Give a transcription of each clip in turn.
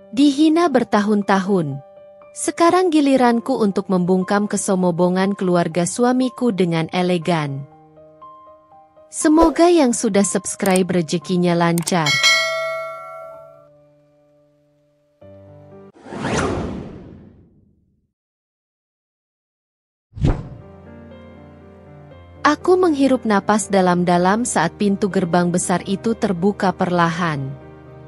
Dihina bertahun-tahun. Sekarang giliranku untuk membungkam kesombongan keluarga suamiku dengan elegan. Semoga yang sudah subscribe rezekinya lancar. Aku menghirup napas dalam-dalam saat pintu gerbang besar itu terbuka perlahan.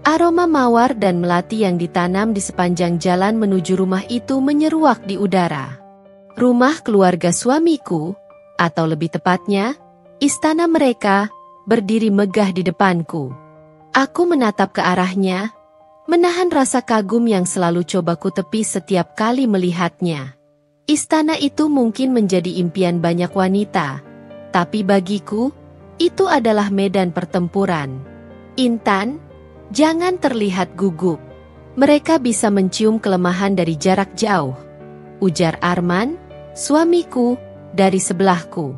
Aroma mawar dan melati yang ditanam di sepanjang jalan menuju rumah itu menyeruak di udara. Rumah keluarga suamiku, atau lebih tepatnya, istana mereka, berdiri megah di depanku. Aku menatap ke arahnya, menahan rasa kagum yang selalu coba ku tepis setiap kali melihatnya. Istana itu mungkin menjadi impian banyak wanita, tapi bagiku, itu adalah medan pertempuran. Intan, jangan terlihat gugup. Mereka bisa mencium kelemahan dari jarak jauh. Ujar Arman, suamiku, dari sebelahku.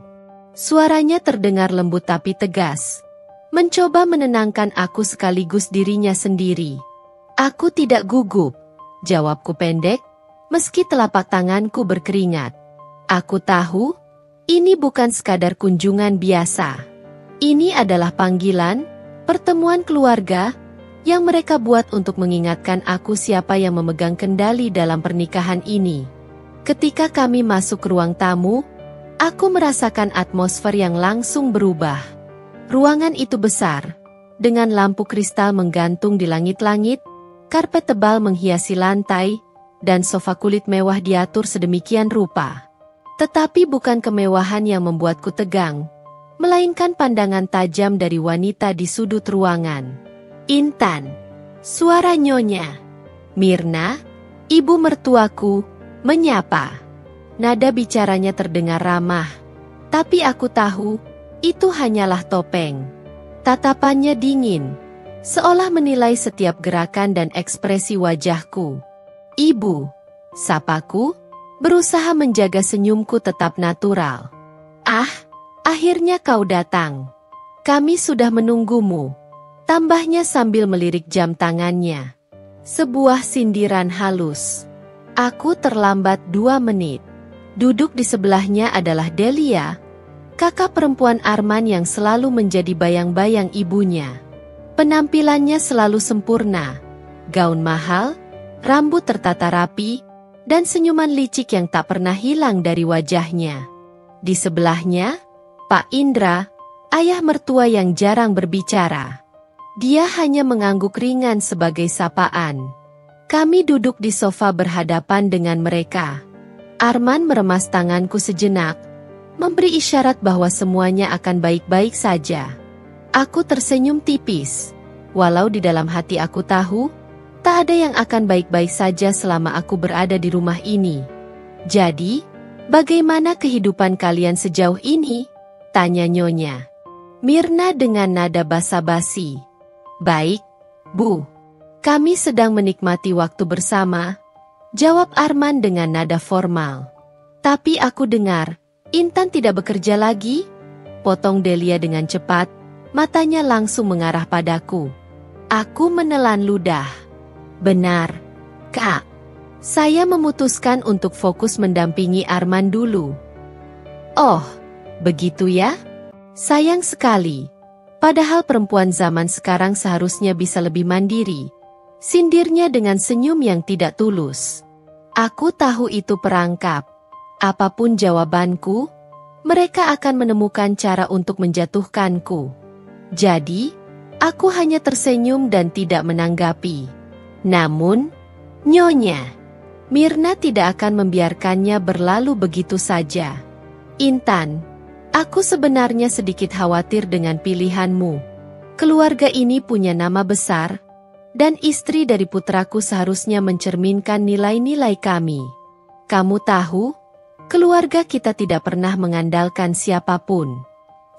Suaranya terdengar lembut tapi tegas. Mencoba menenangkan aku sekaligus dirinya sendiri. Aku tidak gugup, jawabku pendek, meski telapak tanganku berkeringat. Aku tahu, ini bukan sekadar kunjungan biasa. Ini adalah panggilan, pertemuan keluarga, yang mereka buat untuk mengingatkan aku siapa yang memegang kendali dalam pernikahan ini. Ketika kami masuk ke ruang tamu, aku merasakan atmosfer yang langsung berubah. Ruangan itu besar, dengan lampu kristal menggantung di langit-langit, karpet tebal menghiasi lantai, dan sofa kulit mewah diatur sedemikian rupa. Tetapi bukan kemewahan yang membuatku tegang, melainkan pandangan tajam dari wanita di sudut ruangan. Intan, suara nyonya Mirna, ibu mertuaku, menyapa. Nada bicaranya terdengar ramah, tapi aku tahu, itu hanyalah topeng. Tatapannya dingin, seolah menilai setiap gerakan dan ekspresi wajahku. Ibu, sapaku, berusaha menjaga senyumku tetap natural. Ah, akhirnya kau datang. Kami sudah menunggumu. Tambahnya sambil melirik jam tangannya. Sebuah sindiran halus. Aku terlambat 2 menit. Duduk di sebelahnya adalah Delia, kakak perempuan Arman yang selalu menjadi bayang-bayang ibunya. Penampilannya selalu sempurna. Gaun mahal, rambut tertata rapi, dan senyuman licik yang tak pernah hilang dari wajahnya. Di sebelahnya, Pak Indra, ayah mertua yang jarang berbicara. Dia hanya mengangguk ringan sebagai sapaan. Kami duduk di sofa berhadapan dengan mereka. Arman meremas tanganku sejenak, memberi isyarat bahwa semuanya akan baik-baik saja. Aku tersenyum tipis, walau di dalam hati aku tahu, tak ada yang akan baik-baik saja selama aku berada di rumah ini. Jadi, bagaimana kehidupan kalian sejauh ini? Tanya nyonya Mirna dengan nada basa-basi. Baik, Bu. Kami sedang menikmati waktu bersama, jawab Arman dengan nada formal. Tapi aku dengar, Intan tidak bekerja lagi? Potong Delia dengan cepat, matanya langsung mengarah padaku. Aku menelan ludah. Benar, Kak. Saya memutuskan untuk fokus mendampingi Arman dulu. Oh, begitu ya? Sayang sekali. Padahal perempuan zaman sekarang seharusnya bisa lebih mandiri. Sindirnya dengan senyum yang tidak tulus. Aku tahu itu perangkap. Apapun jawabanku, mereka akan menemukan cara untuk menjatuhkanku. Jadi, aku hanya tersenyum dan tidak menanggapi. Namun, nyonya Mirna tidak akan membiarkannya berlalu begitu saja. Intan, aku sebenarnya sedikit khawatir dengan pilihanmu. Keluarga ini punya nama besar, dan istri dari putraku seharusnya mencerminkan nilai-nilai kami. Kamu tahu, keluarga kita tidak pernah mengandalkan siapapun.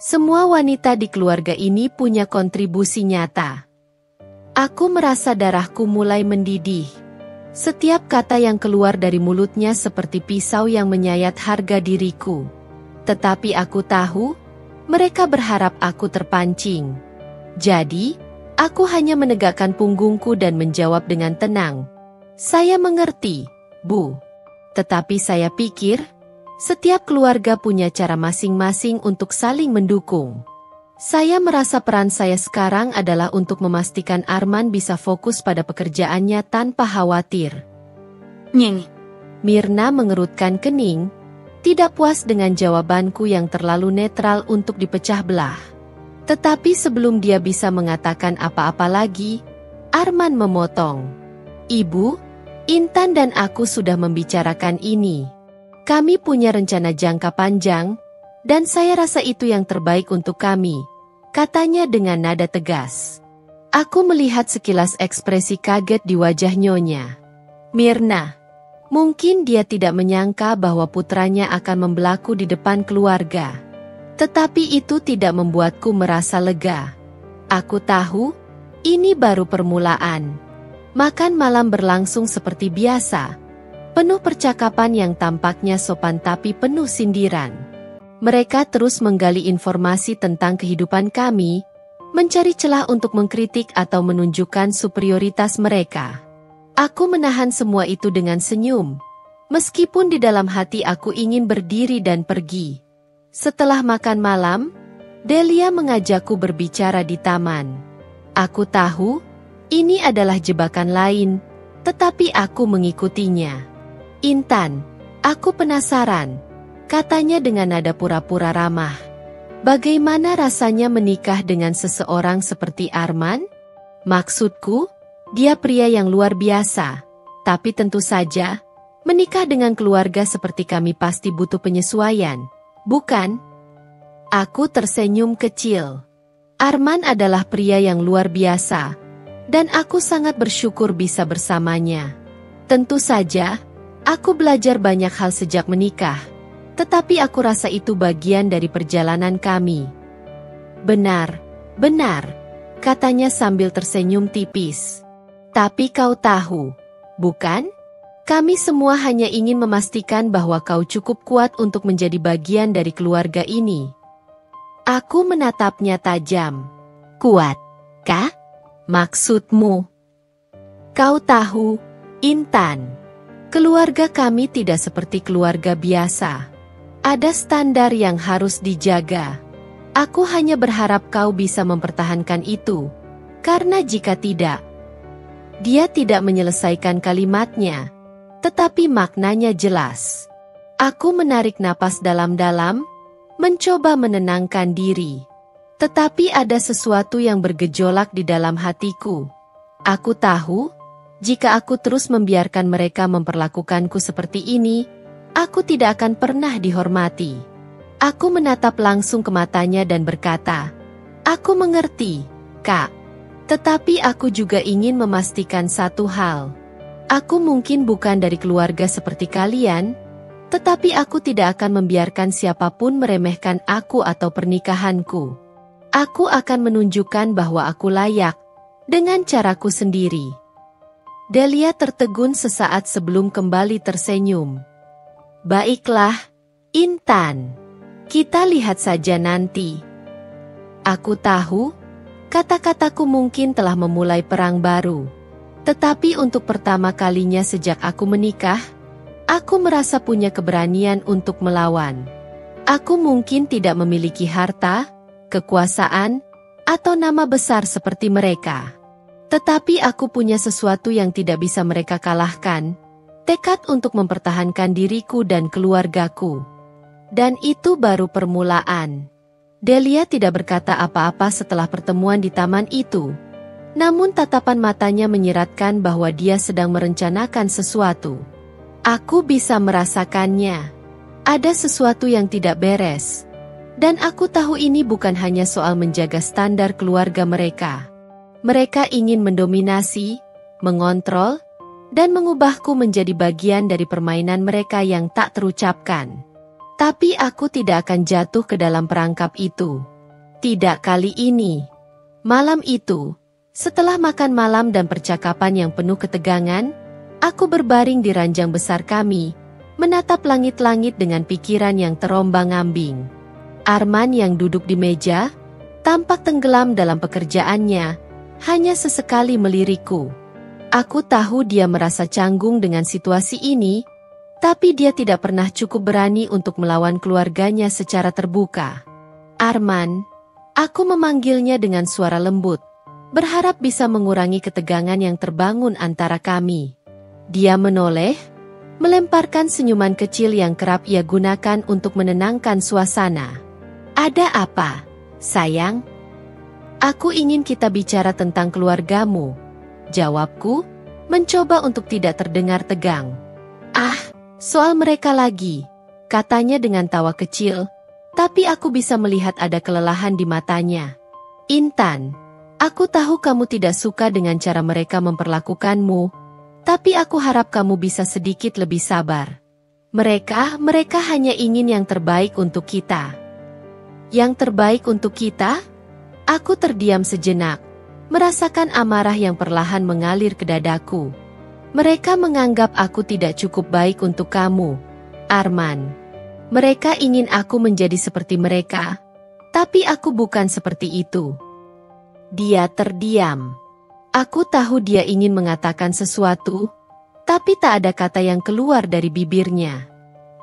Semua wanita di keluarga ini punya kontribusi nyata. Aku merasa darahku mulai mendidih. Setiap kata yang keluar dari mulutnya seperti pisau yang menyayat harga diriku. Tetapi aku tahu, mereka berharap aku terpancing. Jadi, aku hanya menegakkan punggungku dan menjawab dengan tenang. Saya mengerti, Bu. Tetapi saya pikir, setiap keluarga punya cara masing-masing untuk saling mendukung. Saya merasa peran saya sekarang adalah untuk memastikan Arman bisa fokus pada pekerjaannya tanpa khawatir. Nying. Mirna mengerutkan kening, tidak puas dengan jawabanku yang terlalu netral untuk dipecah belah. Tetapi sebelum dia bisa mengatakan apa-apa lagi, Arman memotong. Ibu, Intan dan aku sudah membicarakan ini. Kami punya rencana jangka panjang, dan saya rasa itu yang terbaik untuk kami, katanya dengan nada tegas. Aku melihat sekilas ekspresi kaget di wajah Nyonya Mirna. Mungkin dia tidak menyangka bahwa putranya akan membelaku di depan keluarga. Tetapi itu tidak membuatku merasa lega. Aku tahu, ini baru permulaan. Makan malam berlangsung seperti biasa. Penuh percakapan yang tampaknya sopan tapi penuh sindiran. Mereka terus menggali informasi tentang kehidupan kami, mencari celah untuk mengkritik atau menunjukkan superioritas mereka. Aku menahan semua itu dengan senyum, meskipun di dalam hati aku ingin berdiri dan pergi. Setelah makan malam, Delia mengajakku berbicara di taman. Aku tahu, ini adalah jebakan lain, tetapi aku mengikutinya. Intan, aku penasaran, katanya dengan nada pura-pura ramah. Bagaimana rasanya menikah dengan seseorang seperti Arman? Maksudku, dia pria yang luar biasa, tapi tentu saja, menikah dengan keluarga seperti kami pasti butuh penyesuaian, bukan? Aku tersenyum kecil. Arman adalah pria yang luar biasa, dan aku sangat bersyukur bisa bersamanya. Tentu saja, aku belajar banyak hal sejak menikah, tetapi aku rasa itu bagian dari perjalanan kami. Benar, katanya sambil tersenyum tipis. Tapi kau tahu, bukan? Kami semua hanya ingin memastikan bahwa kau cukup kuat untuk menjadi bagian dari keluarga ini. Aku menatapnya tajam. Kuat, kah? Maksudmu? Kau tahu, Intan, keluarga kami tidak seperti keluarga biasa. Ada standar yang harus dijaga. Aku hanya berharap kau bisa mempertahankan itu, karena jika tidak, dia tidak menyelesaikan kalimatnya, tetapi maknanya jelas. Aku menarik napas dalam-dalam, mencoba menenangkan diri. Tetapi ada sesuatu yang bergejolak di dalam hatiku. Aku tahu, jika aku terus membiarkan mereka memperlakukanku seperti ini, aku tidak akan pernah dihormati. Aku menatap langsung ke matanya dan berkata, "Aku mengerti, Kak. Tetapi aku juga ingin memastikan satu hal. Aku mungkin bukan dari keluarga seperti kalian, tetapi aku tidak akan membiarkan siapapun meremehkan aku atau pernikahanku. Aku akan menunjukkan bahwa aku layak, dengan caraku sendiri." Delia tertegun sesaat sebelum kembali tersenyum. "Baiklah, Intan. Kita lihat saja nanti." Aku tahu, kata-kataku mungkin telah memulai perang baru. Tetapi untuk pertama kalinya sejak aku menikah, aku merasa punya keberanian untuk melawan. Aku mungkin tidak memiliki harta, kekuasaan, atau nama besar seperti mereka. Tetapi aku punya sesuatu yang tidak bisa mereka kalahkan, tekad untuk mempertahankan diriku dan keluargaku. Dan itu baru permulaan. Delia tidak berkata apa-apa setelah pertemuan di taman itu. Namun tatapan matanya menyiratkan bahwa dia sedang merencanakan sesuatu. Aku bisa merasakannya. Ada sesuatu yang tidak beres. Dan aku tahu ini bukan hanya soal menjaga standar keluarga mereka. Mereka ingin mendominasi, mengontrol, dan mengubahku menjadi bagian dari permainan mereka yang tak terucapkan. Tapi aku tidak akan jatuh ke dalam perangkap itu. Tidak kali ini. Malam itu, setelah makan malam dan percakapan yang penuh ketegangan, aku berbaring di ranjang besar kami, menatap langit-langit dengan pikiran yang terombang-ambing. Arman yang duduk di meja, tampak tenggelam dalam pekerjaannya, hanya sesekali melirikku. Aku tahu dia merasa canggung dengan situasi ini, tapi dia tidak pernah cukup berani untuk melawan keluarganya secara terbuka. Arman, aku memanggilnya dengan suara lembut, berharap bisa mengurangi ketegangan yang terbangun antara kami. Dia menoleh, melemparkan senyuman kecil yang kerap ia gunakan untuk menenangkan suasana. Ada apa, sayang? Aku ingin kita bicara tentang keluargamu, jawabku, mencoba untuk tidak terdengar tegang. Ah, soal mereka lagi, katanya dengan tawa kecil, tapi aku bisa melihat ada kelelahan di matanya. Intan, aku tahu kamu tidak suka dengan cara mereka memperlakukanmu, tapi aku harap kamu bisa sedikit lebih sabar. Mereka hanya ingin yang terbaik untuk kita. Yang terbaik untuk kita? Aku terdiam sejenak, merasakan amarah yang perlahan mengalir ke dadaku. Mereka menganggap aku tidak cukup baik untuk kamu, Arman. Mereka ingin aku menjadi seperti mereka, tapi aku bukan seperti itu. Dia terdiam. Aku tahu dia ingin mengatakan sesuatu, tapi tak ada kata yang keluar dari bibirnya.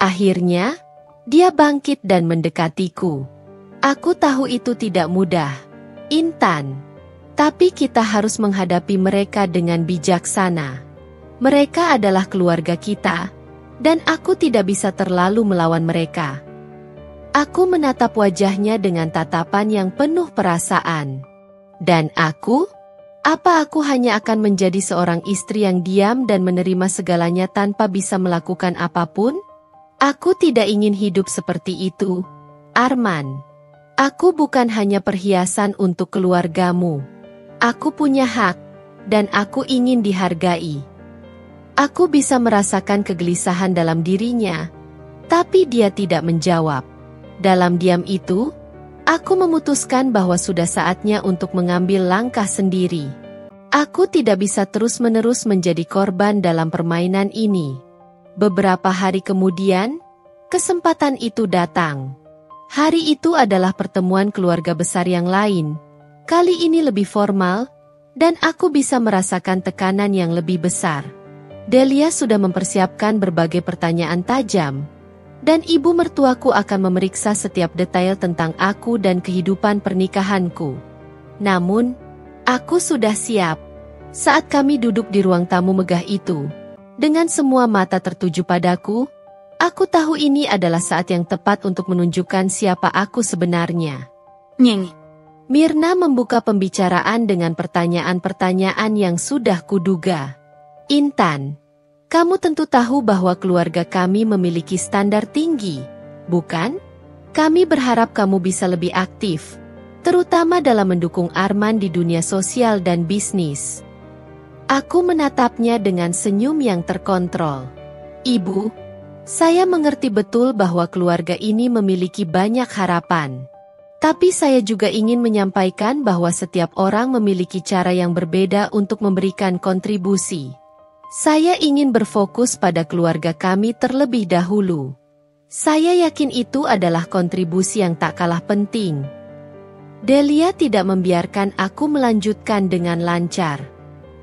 Akhirnya, dia bangkit dan mendekatiku. Aku tahu itu tidak mudah, Intan. Tapi kita harus menghadapi mereka dengan bijaksana. Mereka adalah keluarga kita, dan aku tidak bisa terlalu melawan mereka. Aku menatap wajahnya dengan tatapan yang penuh perasaan. Dan aku? Apa aku hanya akan menjadi seorang istri yang diam dan menerima segalanya tanpa bisa melakukan apapun? Aku tidak ingin hidup seperti itu, Arman. Aku bukan hanya perhiasan untuk keluargamu. Aku punya hak, dan aku ingin dihargai. Aku bisa merasakan kegelisahan dalam dirinya, tapi dia tidak menjawab. Dalam diam itu, aku memutuskan bahwa sudah saatnya untuk mengambil langkah sendiri. Aku tidak bisa terus-menerus menjadi korban dalam permainan ini. Beberapa hari kemudian, kesempatan itu datang. Hari itu adalah pertemuan keluarga besar yang lain. Kali ini lebih formal, dan aku bisa merasakan tekanan yang lebih besar. Delia sudah mempersiapkan berbagai pertanyaan tajam, dan ibu mertuaku akan memeriksa setiap detail tentang aku dan kehidupan pernikahanku. Namun, aku sudah siap. Saat kami duduk di ruang tamu megah itu, dengan semua mata tertuju padaku, aku tahu ini adalah saat yang tepat untuk menunjukkan siapa aku sebenarnya. Nyeng. Mirna membuka pembicaraan dengan pertanyaan-pertanyaan yang sudah kuduga. Intan, kamu tentu tahu bahwa keluarga kami memiliki standar tinggi, bukan? Kami berharap kamu bisa lebih aktif, terutama dalam mendukung Arman di dunia sosial dan bisnis. Aku menatapnya dengan senyum yang terkontrol. Ibu, saya mengerti betul bahwa keluarga ini memiliki banyak harapan. Tapi saya juga ingin menyampaikan bahwa setiap orang memiliki cara yang berbeda untuk memberikan kontribusi. Saya ingin berfokus pada keluarga kami terlebih dahulu. Saya yakin itu adalah kontribusi yang tak kalah penting. Delia tidak membiarkan aku melanjutkan dengan lancar.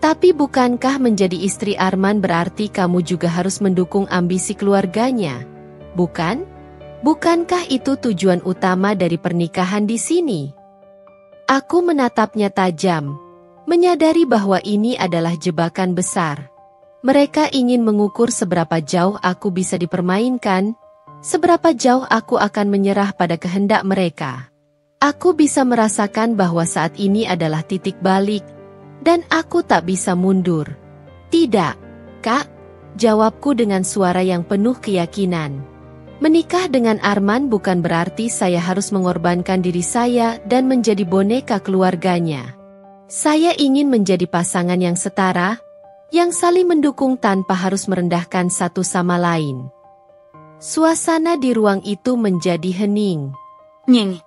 Tapi bukankah menjadi istri Arman berarti kamu juga harus mendukung ambisi keluarganya? Bukan? Bukankah itu tujuan utama dari pernikahan di sini? Aku menatapnya tajam, menyadari bahwa ini adalah jebakan besar. Mereka ingin mengukur seberapa jauh aku bisa dipermainkan, seberapa jauh aku akan menyerah pada kehendak mereka. Aku bisa merasakan bahwa saat ini adalah titik balik, dan aku tak bisa mundur. Tidak, Kak, jawabku dengan suara yang penuh keyakinan. Menikah dengan Arman bukan berarti saya harus mengorbankan diri saya dan menjadi boneka keluarganya. Saya ingin menjadi pasangan yang setara, yang saling mendukung tanpa harus merendahkan satu sama lain. Suasana di ruang itu menjadi hening. Nyeng.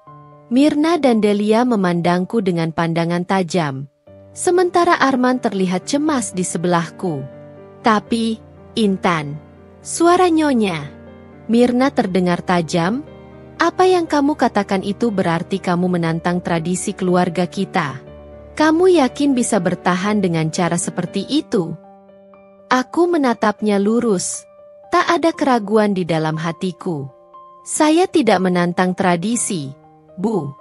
Mirna dan Delia memandangku dengan pandangan tajam, sementara Arman terlihat cemas di sebelahku. Tapi, Intan, suara Nyonya Mirna terdengar tajam. Apa yang kamu katakan itu berarti kamu menantang tradisi keluarga kita. Kamu yakin bisa bertahan dengan cara seperti itu? Aku menatapnya lurus. Tak ada keraguan di dalam hatiku. Saya tidak menantang tradisi, Bu.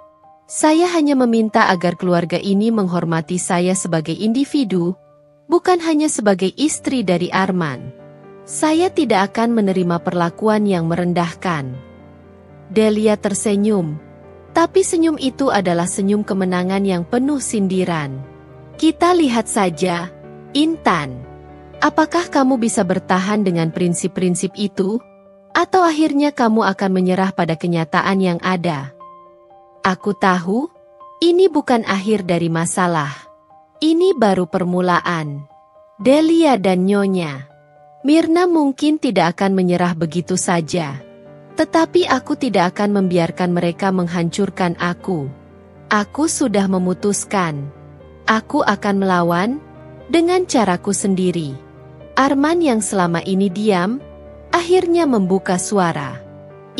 Saya hanya meminta agar keluarga ini menghormati saya sebagai individu, bukan hanya sebagai istri dari Arman. Saya tidak akan menerima perlakuan yang merendahkan. Delia tersenyum, tapi senyum itu adalah senyum kemenangan yang penuh sindiran. Kita lihat saja, Intan. Apakah kamu bisa bertahan dengan prinsip-prinsip itu? Atau akhirnya kamu akan menyerah pada kenyataan yang ada? Aku tahu, ini bukan akhir dari masalah. Ini baru permulaan. Delia dan Nyonya Mirna mungkin tidak akan menyerah begitu saja. Tetapi aku tidak akan membiarkan mereka menghancurkan aku. Aku sudah memutuskan. Aku akan melawan dengan caraku sendiri. Arman yang selama ini diam, akhirnya membuka suara.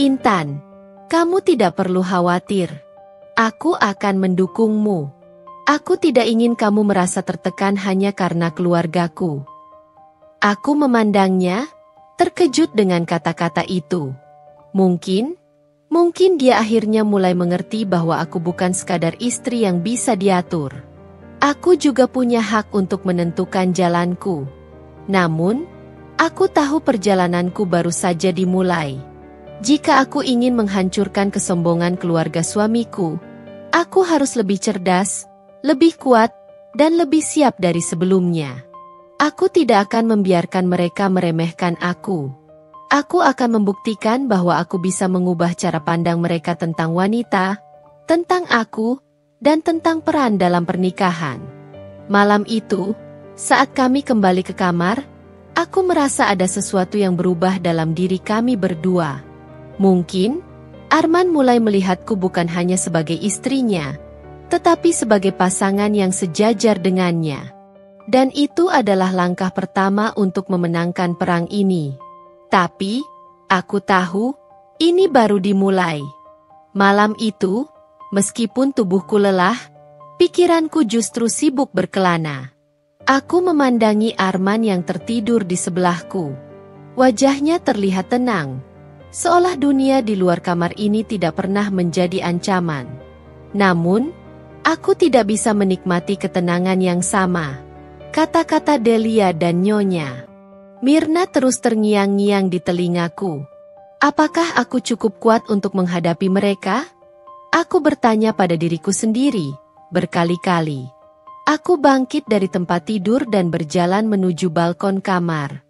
Intan, kamu tidak perlu khawatir. Aku akan mendukungmu. Aku tidak ingin kamu merasa tertekan hanya karena keluargaku. Aku memandangnya, terkejut dengan kata-kata itu. Mungkin dia akhirnya mulai mengerti bahwa aku bukan sekadar istri yang bisa diatur. Aku juga punya hak untuk menentukan jalanku. Namun, aku tahu perjalananku baru saja dimulai. Jika aku ingin menghancurkan kesombongan keluarga suamiku, aku harus lebih cerdas, lebih kuat, dan lebih siap dari sebelumnya. Aku tidak akan membiarkan mereka meremehkan aku. Aku akan membuktikan bahwa aku bisa mengubah cara pandang mereka tentang wanita, tentang aku, dan tentang peran dalam pernikahan. Malam itu, saat kami kembali ke kamar, aku merasa ada sesuatu yang berubah dalam diri kami berdua. Mungkin, Arman mulai melihatku bukan hanya sebagai istrinya, tetapi sebagai pasangan yang sejajar dengannya. Dan itu adalah langkah pertama untuk memenangkan perang ini. Tapi, aku tahu, ini baru dimulai. Malam itu, meskipun tubuhku lelah, pikiranku justru sibuk berkelana. Aku memandangi Arman yang tertidur di sebelahku. Wajahnya terlihat tenang, seolah dunia di luar kamar ini tidak pernah menjadi ancaman. Namun, aku tidak bisa menikmati ketenangan yang sama. Kata-kata Delia dan Nyonya Mirna terus terngiang-ngiang di telingaku. Apakah aku cukup kuat untuk menghadapi mereka? Aku bertanya pada diriku sendiri, berkali-kali. Aku bangkit dari tempat tidur dan berjalan menuju balkon kamar.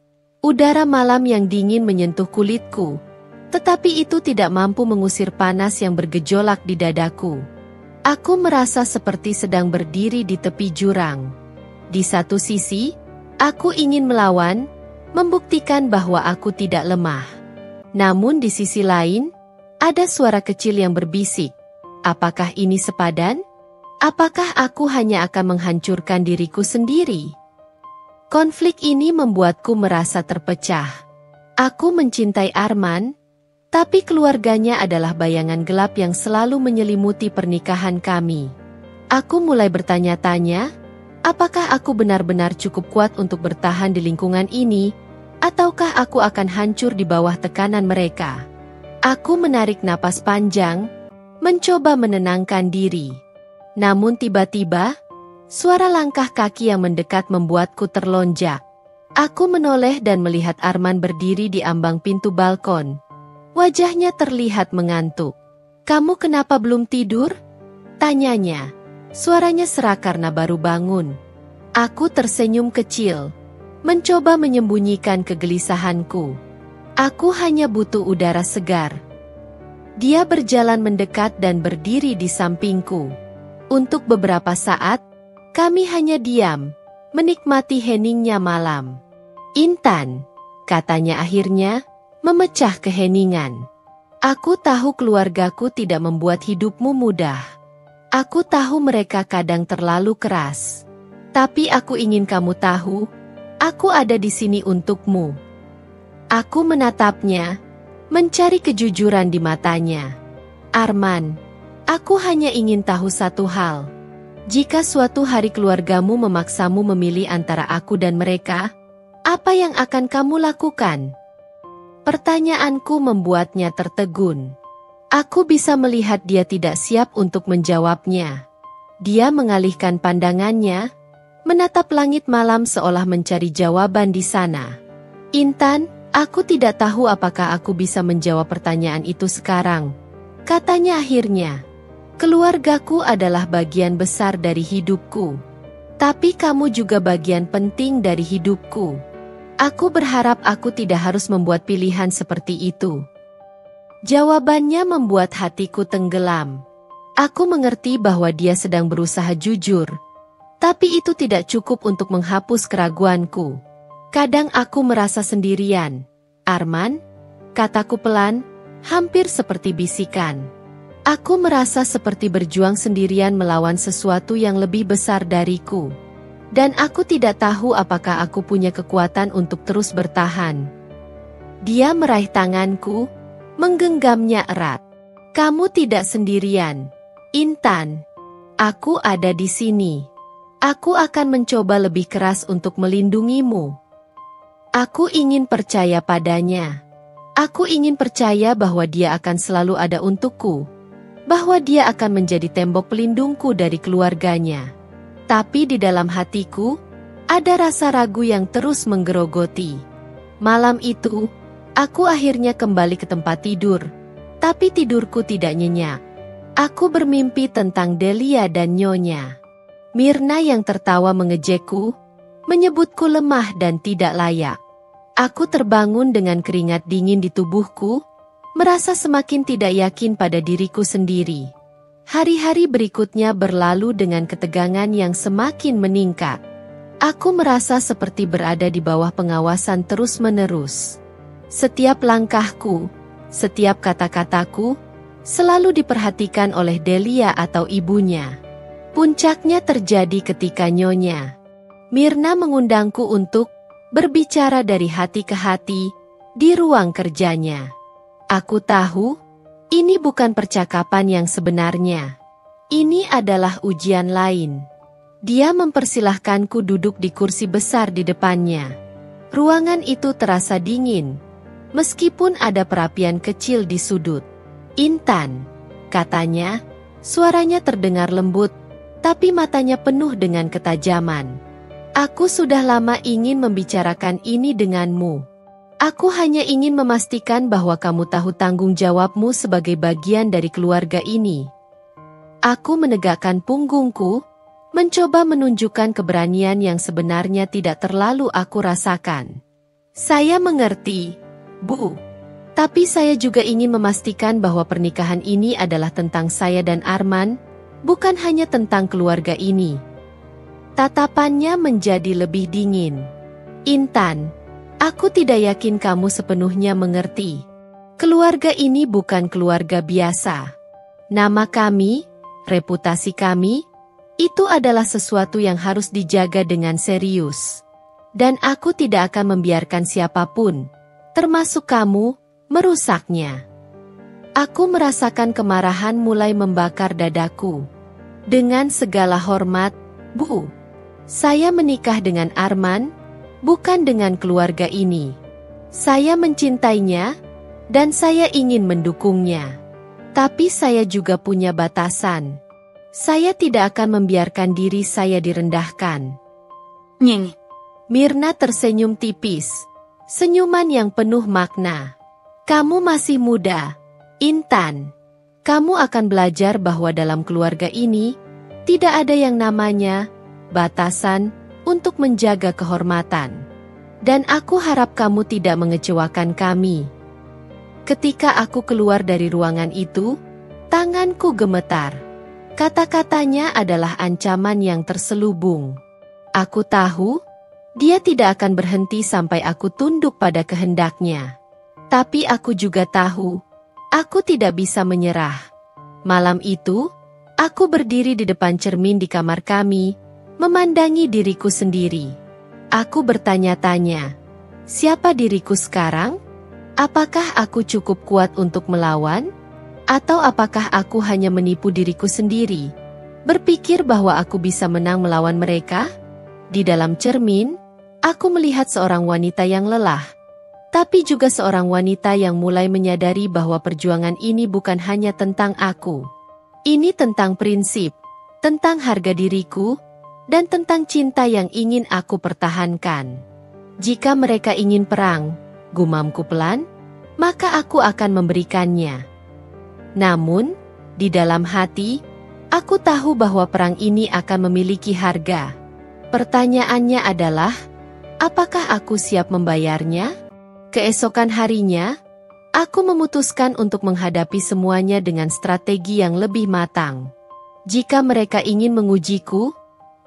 Udara malam yang dingin menyentuh kulitku, tetapi itu tidak mampu mengusir panas yang bergejolak di dadaku. Aku merasa seperti sedang berdiri di tepi jurang. Di satu sisi, aku ingin melawan, membuktikan bahwa aku tidak lemah. Namun di sisi lain, ada suara kecil yang berbisik. Apakah ini sepadan? Apakah aku hanya akan menghancurkan diriku sendiri? Konflik ini membuatku merasa terpecah. Aku mencintai Arman, tapi keluarganya adalah bayangan gelap yang selalu menyelimuti pernikahan kami. Aku mulai bertanya-tanya, apakah aku benar-benar cukup kuat untuk bertahan di lingkungan ini, ataukah aku akan hancur di bawah tekanan mereka? Aku menarik napas panjang, mencoba menenangkan diri. Namun tiba-tiba, suara langkah kaki yang mendekat membuatku terlonjak. Aku menoleh dan melihat Arman berdiri di ambang pintu balkon. Wajahnya terlihat mengantuk. "Kamu kenapa belum tidur?" tanyanya. Suaranya serak karena baru bangun. Aku tersenyum kecil, mencoba menyembunyikan kegelisahanku. Aku hanya butuh udara segar. Dia berjalan mendekat dan berdiri di sampingku. Untuk beberapa saat, kami hanya diam, menikmati heningnya malam. "Intan," katanya akhirnya, memecah keheningan. "Aku tahu keluargaku tidak membuat hidupmu mudah. Aku tahu mereka kadang terlalu keras. Tapi aku ingin kamu tahu, aku ada di sini untukmu." Aku menatapnya, mencari kejujuran di matanya. "Arman, aku hanya ingin tahu satu hal. Jika suatu hari keluargamu memaksamu memilih antara aku dan mereka, apa yang akan kamu lakukan? Pertanyaanku membuatnya tertegun. Aku bisa melihat dia tidak siap untuk menjawabnya. Dia mengalihkan pandangannya, menatap langit malam seolah mencari jawaban di sana. Intan, aku tidak tahu apakah aku bisa menjawab pertanyaan itu sekarang, katanya akhirnya. Keluargaku adalah bagian besar dari hidupku. Tapi kamu juga bagian penting dari hidupku. Aku berharap aku tidak harus membuat pilihan seperti itu. Jawabannya membuat hatiku tenggelam. Aku mengerti bahwa dia sedang berusaha jujur. Tapi itu tidak cukup untuk menghapus keraguanku. Kadang aku merasa sendirian. Arman, kataku pelan, hampir seperti bisikan. Aku merasa seperti berjuang sendirian melawan sesuatu yang lebih besar dariku. Dan aku tidak tahu apakah aku punya kekuatan untuk terus bertahan. Dia meraih tanganku, menggenggamnya erat. Kamu tidak sendirian, Intan. Aku ada di sini. Aku akan mencoba lebih keras untuk melindungimu. Aku ingin percaya padanya. Aku ingin percaya bahwa dia akan selalu ada untukku. Bahwa dia akan menjadi tembok pelindungku dari keluarganya. Tapi di dalam hatiku, ada rasa ragu yang terus menggerogoti. Malam itu, aku akhirnya kembali ke tempat tidur. Tapi tidurku tidak nyenyak. Aku bermimpi tentang Delia dan Nyonya. Mirna yang tertawa mengejekku, menyebutku lemah dan tidak layak. Aku terbangun dengan keringat dingin di tubuhku, merasa semakin tidak yakin pada diriku sendiri. Hari-hari berikutnya berlalu dengan ketegangan yang semakin meningkat. Aku merasa seperti berada di bawah pengawasan terus-menerus. Setiap langkahku, setiap kata-kataku, selalu diperhatikan oleh Delia atau ibunya. Puncaknya terjadi ketika Nyonya Mirna mengundangku untuk berbicara dari hati ke hati di ruang kerjanya. Aku tahu, ini bukan percakapan yang sebenarnya. Ini adalah ujian lain. Dia mempersilahkanku duduk di kursi besar di depannya. Ruangan itu terasa dingin, meskipun ada perapian kecil di sudut. Intan, katanya, suaranya terdengar lembut, tapi matanya penuh dengan ketajaman. Aku sudah lama ingin membicarakan ini denganmu. Aku hanya ingin memastikan bahwa kamu tahu tanggung jawabmu sebagai bagian dari keluarga ini. Aku menegakkan punggungku, mencoba menunjukkan keberanian yang sebenarnya tidak terlalu aku rasakan. Saya mengerti, Bu. Tapi saya juga ingin memastikan bahwa pernikahan ini adalah tentang saya dan Arman, bukan hanya tentang keluarga ini. Tatapannya menjadi lebih dingin. Intan, aku tidak yakin kamu sepenuhnya mengerti. Keluarga ini bukan keluarga biasa. Nama kami, reputasi kami, itu adalah sesuatu yang harus dijaga dengan serius. Dan aku tidak akan membiarkan siapapun, termasuk kamu, merusaknya. Aku merasakan kemarahan mulai membakar dadaku. Dengan segala hormat, Bu, saya menikah dengan Arman, bukan dengan keluarga ini. Saya mencintainya, dan saya ingin mendukungnya. Tapi saya juga punya batasan. Saya tidak akan membiarkan diri saya direndahkan. Nying. Mirna tersenyum tipis, senyuman yang penuh makna. Kamu masih muda, Intan. Kamu akan belajar bahwa dalam keluarga ini, tidak ada yang namanya batasan untuk menjaga kehormatan. Dan aku harap kamu tidak mengecewakan kami. Ketika aku keluar dari ruangan itu, tanganku gemetar. Kata-katanya adalah ancaman yang terselubung. Aku tahu, dia tidak akan berhenti sampai aku tunduk pada kehendaknya. Tapi aku juga tahu, aku tidak bisa menyerah. Malam itu, aku berdiri di depan cermin di kamar kami, memandangi diriku sendiri. Aku bertanya-tanya, siapa diriku sekarang? Apakah aku cukup kuat untuk melawan? Atau apakah aku hanya menipu diriku sendiri? Berpikir bahwa aku bisa menang melawan mereka? Di dalam cermin, aku melihat seorang wanita yang lelah. Tapi juga seorang wanita yang mulai menyadari bahwa perjuangan ini bukan hanya tentang aku. Ini tentang prinsip, tentang harga diriku, dan tentang cinta yang ingin aku pertahankan. Jika mereka ingin perang, gumamku pelan, maka aku akan memberikannya. Namun, di dalam hati, aku tahu bahwa perang ini akan memiliki harga. Pertanyaannya adalah, apakah aku siap membayarnya? Keesokan harinya, aku memutuskan untuk menghadapi semuanya dengan strategi yang lebih matang. Jika mereka ingin mengujiku,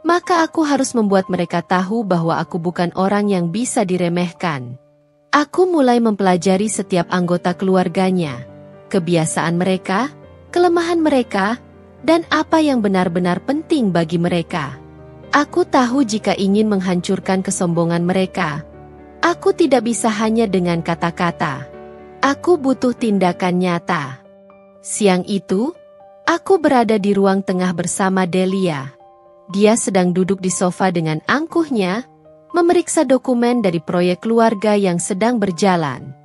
maka aku harus membuat mereka tahu bahwa aku bukan orang yang bisa diremehkan. Aku mulai mempelajari setiap anggota keluarganya, kebiasaan mereka, kelemahan mereka, dan apa yang benar-benar penting bagi mereka. Aku tahu jika ingin menghancurkan kesombongan mereka, aku tidak bisa hanya dengan kata-kata. Aku butuh tindakan nyata. Siang itu, aku berada di ruang tengah bersama Delia. Dia sedang duduk di sofa dengan angkuhnya, memeriksa dokumen dari proyek keluarga yang sedang berjalan.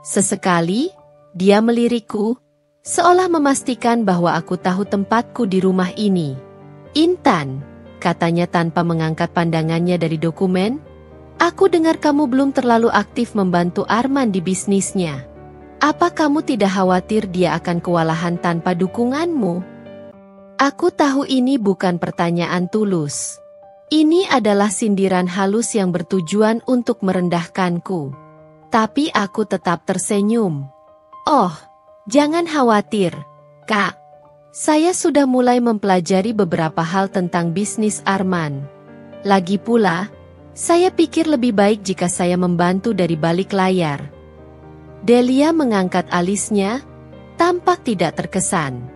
Sesekali, dia melirikku, seolah memastikan bahwa aku tahu tempatku di rumah ini. "Intan," katanya tanpa mengangkat pandangannya dari dokumen, "aku dengar kamu belum terlalu aktif membantu Arman di bisnisnya. Apa kamu tidak khawatir dia akan kewalahan tanpa dukunganmu?" Aku tahu ini bukan pertanyaan tulus. Ini adalah sindiran halus yang bertujuan untuk merendahkanku. Tapi aku tetap tersenyum. "Oh, jangan khawatir, Kak. Saya sudah mulai mempelajari beberapa hal tentang bisnis Arman. Lagi pula, saya pikir lebih baik jika saya membantu dari balik layar." Delia mengangkat alisnya, tampak tidak terkesan.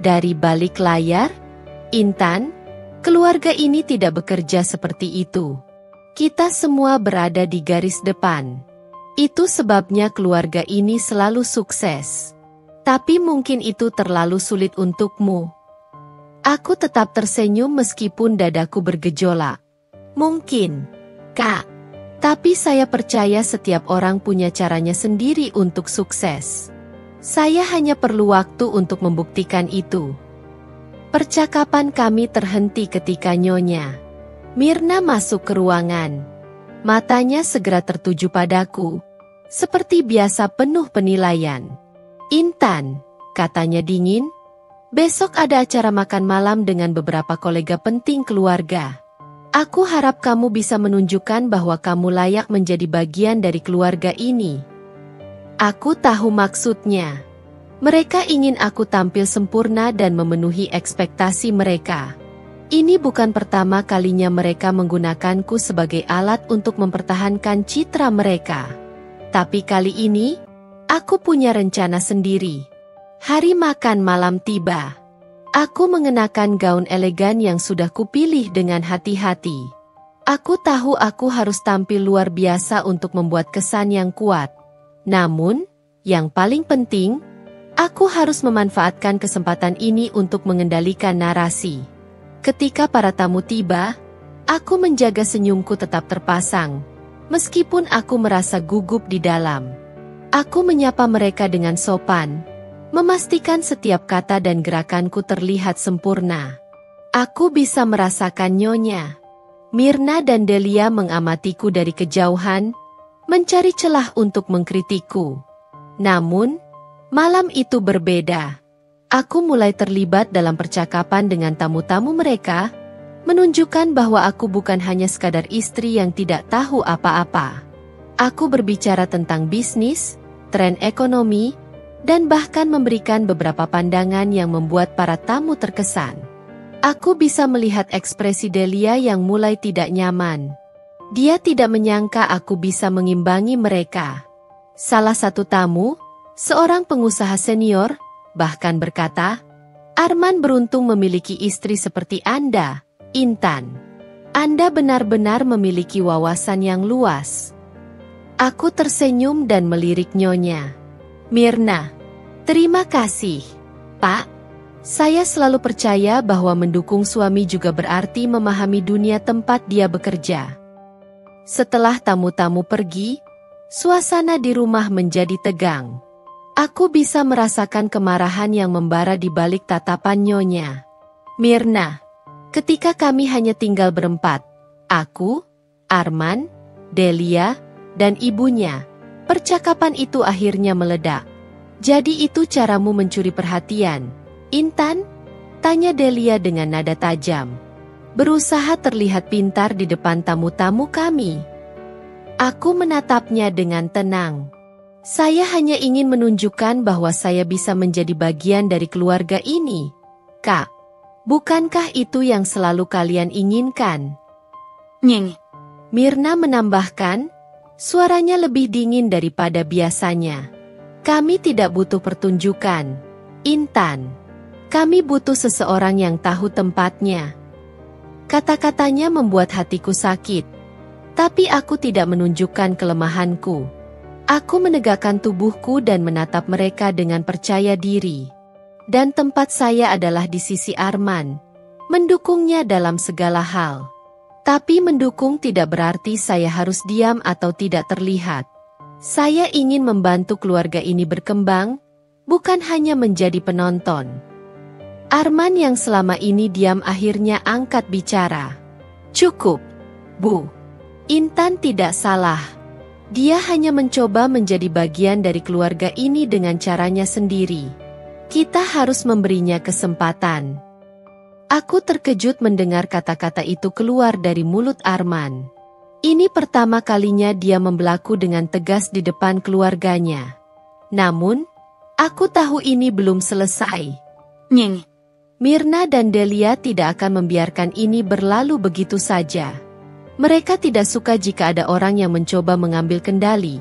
"Dari balik layar? Intan, keluarga ini tidak bekerja seperti itu. Kita semua berada di garis depan. Itu sebabnya keluarga ini selalu sukses. Tapi mungkin itu terlalu sulit untukmu." Aku tetap tersenyum meskipun dadaku bergejolak. "Mungkin, Kak. Tapi saya percaya setiap orang punya caranya sendiri untuk sukses. Saya hanya perlu waktu untuk membuktikan itu." Percakapan kami terhenti ketika Nyonya Mirna masuk ke ruangan. Matanya segera tertuju padaku, seperti biasa penuh penilaian. "Intan," katanya dingin, "besok ada acara makan malam dengan beberapa kolega penting keluarga. Aku harap kamu bisa menunjukkan bahwa kamu layak menjadi bagian dari keluarga ini." Aku tahu maksudnya. Mereka ingin aku tampil sempurna dan memenuhi ekspektasi mereka. Ini bukan pertama kalinya mereka menggunakanku sebagai alat untuk mempertahankan citra mereka. Tapi kali ini, aku punya rencana sendiri. Hari makan malam tiba. Aku mengenakan gaun elegan yang sudah kupilih dengan hati-hati. Aku tahu aku harus tampil luar biasa untuk membuat kesan yang kuat. Namun, yang paling penting, aku harus memanfaatkan kesempatan ini untuk mengendalikan narasi. Ketika para tamu tiba, aku menjaga senyumku tetap terpasang, meskipun aku merasa gugup di dalam. Aku menyapa mereka dengan sopan, memastikan setiap kata dan gerakanku terlihat sempurna. Aku bisa merasakan Nyonya Mirna dan Delia mengamatiku dari kejauhan, mencari celah untuk mengkritikku. Namun, malam itu berbeda. Aku mulai terlibat dalam percakapan dengan tamu-tamu mereka, menunjukkan bahwa aku bukan hanya sekadar istri yang tidak tahu apa-apa. Aku berbicara tentang bisnis, tren ekonomi, dan bahkan memberikan beberapa pandangan yang membuat para tamu terkesan. Aku bisa melihat ekspresi Delia yang mulai tidak nyaman. Dia tidak menyangka aku bisa mengimbangi mereka. Salah satu tamu, seorang pengusaha senior, bahkan berkata, "Arman beruntung memiliki istri seperti Anda, Intan. Anda benar-benar memiliki wawasan yang luas." Aku tersenyum dan melirik Nyonya Mirna. "Terima kasih, Pak. Saya selalu percaya bahwa mendukung suami juga berarti memahami dunia tempat dia bekerja. Setelah tamu-tamu pergi, suasana di rumah menjadi tegang. Aku bisa merasakan kemarahan yang membara di balik tatapan Nyonya Mirna. Ketika kami hanya tinggal berempat, aku, Arman, Delia, dan ibunya, percakapan itu akhirnya meledak. Jadi itu caramu mencuri perhatian, Intan? Tanya Delia dengan nada tajam. Berusaha terlihat pintar di depan tamu-tamu kami. Aku menatapnya dengan tenang. Saya hanya ingin menunjukkan bahwa saya bisa menjadi bagian dari keluarga ini, Kak. Bukankah itu yang selalu kalian inginkan? Nying. Mirna menambahkan, suaranya lebih dingin daripada biasanya. Kami tidak butuh pertunjukan, Intan. Kami butuh seseorang yang tahu tempatnya. Kata-katanya membuat hatiku sakit. Tapi aku tidak menunjukkan kelemahanku. Aku menegakkan tubuhku dan menatap mereka dengan percaya diri. Dan tempat saya adalah di sisi Arman, mendukungnya dalam segala hal. Tapi mendukung tidak berarti saya harus diam atau tidak terlihat. Saya ingin membantu keluarga ini berkembang, bukan hanya menjadi penonton. Arman yang selama ini diam akhirnya angkat bicara. Cukup, Bu. Intan tidak salah. Dia hanya mencoba menjadi bagian dari keluarga ini dengan caranya sendiri. Kita harus memberinya kesempatan. Aku terkejut mendengar kata-kata itu keluar dari mulut Arman. Ini pertama kalinya dia membelaku dengan tegas di depan keluarganya. Namun, aku tahu ini belum selesai. Nying. Mirna dan Delia tidak akan membiarkan ini berlalu begitu saja. Mereka tidak suka jika ada orang yang mencoba mengambil kendali.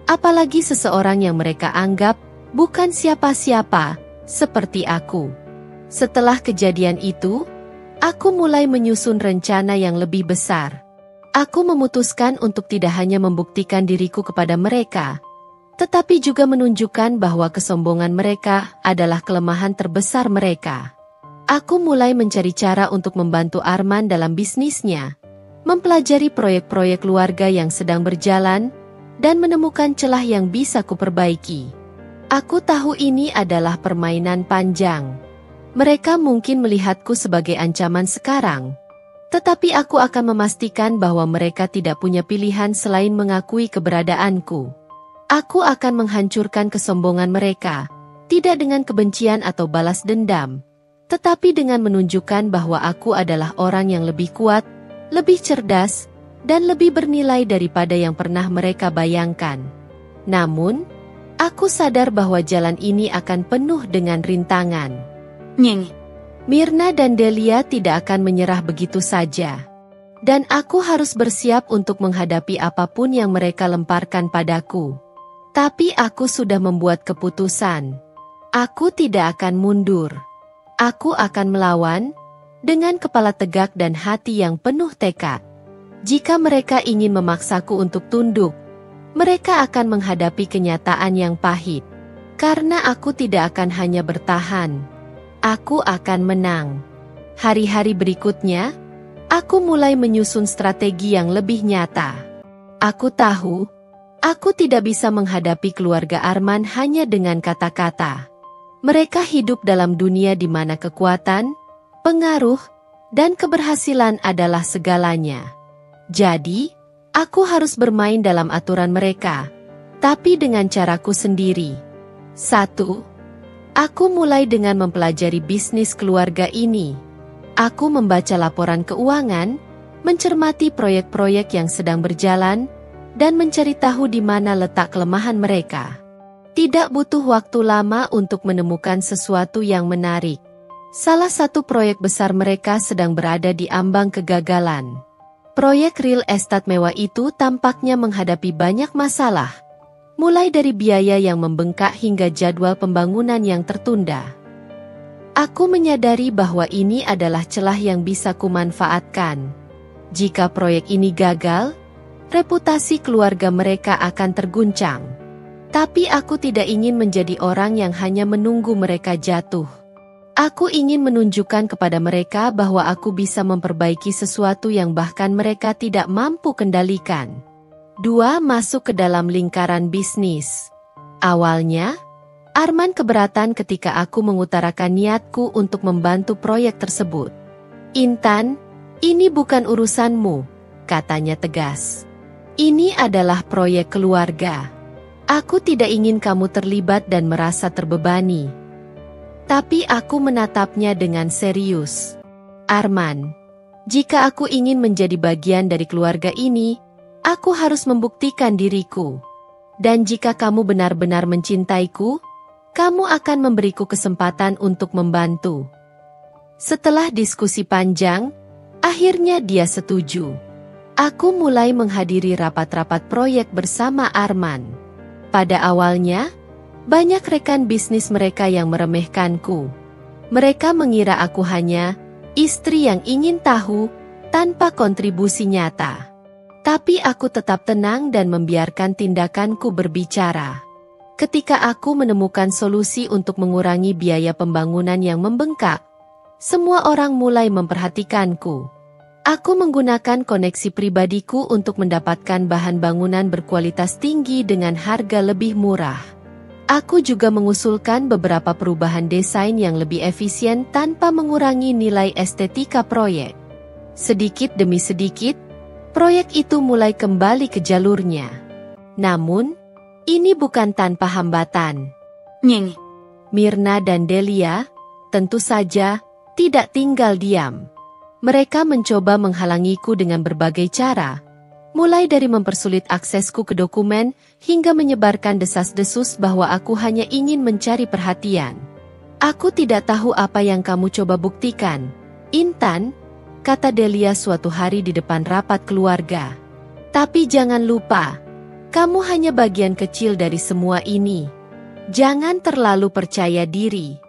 Apalagi seseorang yang mereka anggap bukan siapa-siapa, seperti aku. Setelah kejadian itu, aku mulai menyusun rencana yang lebih besar. Aku memutuskan untuk tidak hanya membuktikan diriku kepada mereka, tetapi juga menunjukkan bahwa kesombongan mereka adalah kelemahan terbesar mereka. Aku mulai mencari cara untuk membantu Arman dalam bisnisnya, mempelajari proyek-proyek keluarga yang sedang berjalan, dan menemukan celah yang bisa kuperbaiki. Aku tahu ini adalah permainan panjang. Mereka mungkin melihatku sebagai ancaman sekarang, tetapi aku akan memastikan bahwa mereka tidak punya pilihan selain mengakui keberadaanku. Aku akan menghancurkan kesombongan mereka, tidak dengan kebencian atau balas dendam, tetapi dengan menunjukkan bahwa aku adalah orang yang lebih kuat, lebih cerdas, dan lebih bernilai daripada yang pernah mereka bayangkan. Namun, aku sadar bahwa jalan ini akan penuh dengan rintangan. Nying. Mirna dan Delia tidak akan menyerah begitu saja. Dan aku harus bersiap untuk menghadapi apapun yang mereka lemparkan padaku. Tapi aku sudah membuat keputusan. Aku tidak akan mundur. Aku akan melawan, dengan kepala tegak dan hati yang penuh tekad. Jika mereka ingin memaksaku untuk tunduk, mereka akan menghadapi kenyataan yang pahit. Karena aku tidak akan hanya bertahan. Aku akan menang. Hari-hari berikutnya, aku mulai menyusun strategi yang lebih nyata. Aku tahu, aku tidak bisa menghadapi keluarga Arman hanya dengan kata-kata. Mereka hidup dalam dunia di mana kekuatan, pengaruh, dan keberhasilan adalah segalanya. Jadi, aku harus bermain dalam aturan mereka, tapi dengan caraku sendiri. 1. Aku mulai dengan mempelajari bisnis keluarga ini. Aku membaca laporan keuangan, mencermati proyek-proyek yang sedang berjalan, dan mencari tahu di mana letak kelemahan mereka. Tidak butuh waktu lama untuk menemukan sesuatu yang menarik. Salah satu proyek besar mereka sedang berada di ambang kegagalan. Proyek real estate mewah itu tampaknya menghadapi banyak masalah, mulai dari biaya yang membengkak hingga jadwal pembangunan yang tertunda. Aku menyadari bahwa ini adalah celah yang bisa kumanfaatkan. Jika proyek ini gagal, reputasi keluarga mereka akan terguncang. Tapi aku tidak ingin menjadi orang yang hanya menunggu mereka jatuh. Aku ingin menunjukkan kepada mereka bahwa aku bisa memperbaiki sesuatu yang bahkan mereka tidak mampu kendalikan. 2. Masuk ke dalam lingkaran bisnis. Awalnya, Arman keberatan ketika aku mengutarakan niatku untuk membantu proyek tersebut. "Intan, ini bukan urusanmu," katanya tegas. "Ini adalah proyek keluarga. Aku tidak ingin kamu terlibat dan merasa terbebani." Tapi aku menatapnya dengan serius. "Arman, jika aku ingin menjadi bagian dari keluarga ini, aku harus membuktikan diriku. Dan jika kamu benar-benar mencintaiku, kamu akan memberiku kesempatan untuk membantu." Setelah diskusi panjang, akhirnya dia setuju. Aku mulai menghadiri rapat-rapat proyek bersama Arman. Pada awalnya, banyak rekan bisnis mereka yang meremehkanku. Mereka mengira aku hanya istri yang ingin tahu tanpa kontribusi nyata. Tapi aku tetap tenang dan membiarkan tindakanku berbicara. Ketika aku menemukan solusi untuk mengurangi biaya pembangunan yang membengkak, semua orang mulai memperhatikanku. Aku menggunakan koneksi pribadiku untuk mendapatkan bahan bangunan berkualitas tinggi dengan harga lebih murah. Aku juga mengusulkan beberapa perubahan desain yang lebih efisien tanpa mengurangi nilai estetika proyek. Sedikit demi sedikit, proyek itu mulai kembali ke jalurnya. Namun, ini bukan tanpa hambatan. Nyeng. Mirna dan Delia, tentu saja, tidak tinggal diam. Mereka mencoba menghalangiku dengan berbagai cara, mulai dari mempersulit aksesku ke dokumen, hingga menyebarkan desas-desus bahwa aku hanya ingin mencari perhatian. "Aku tidak tahu apa yang kamu coba buktikan, Intan," kata Delia suatu hari di depan rapat keluarga. "Tapi jangan lupa, kamu hanya bagian kecil dari semua ini. Jangan terlalu percaya diri."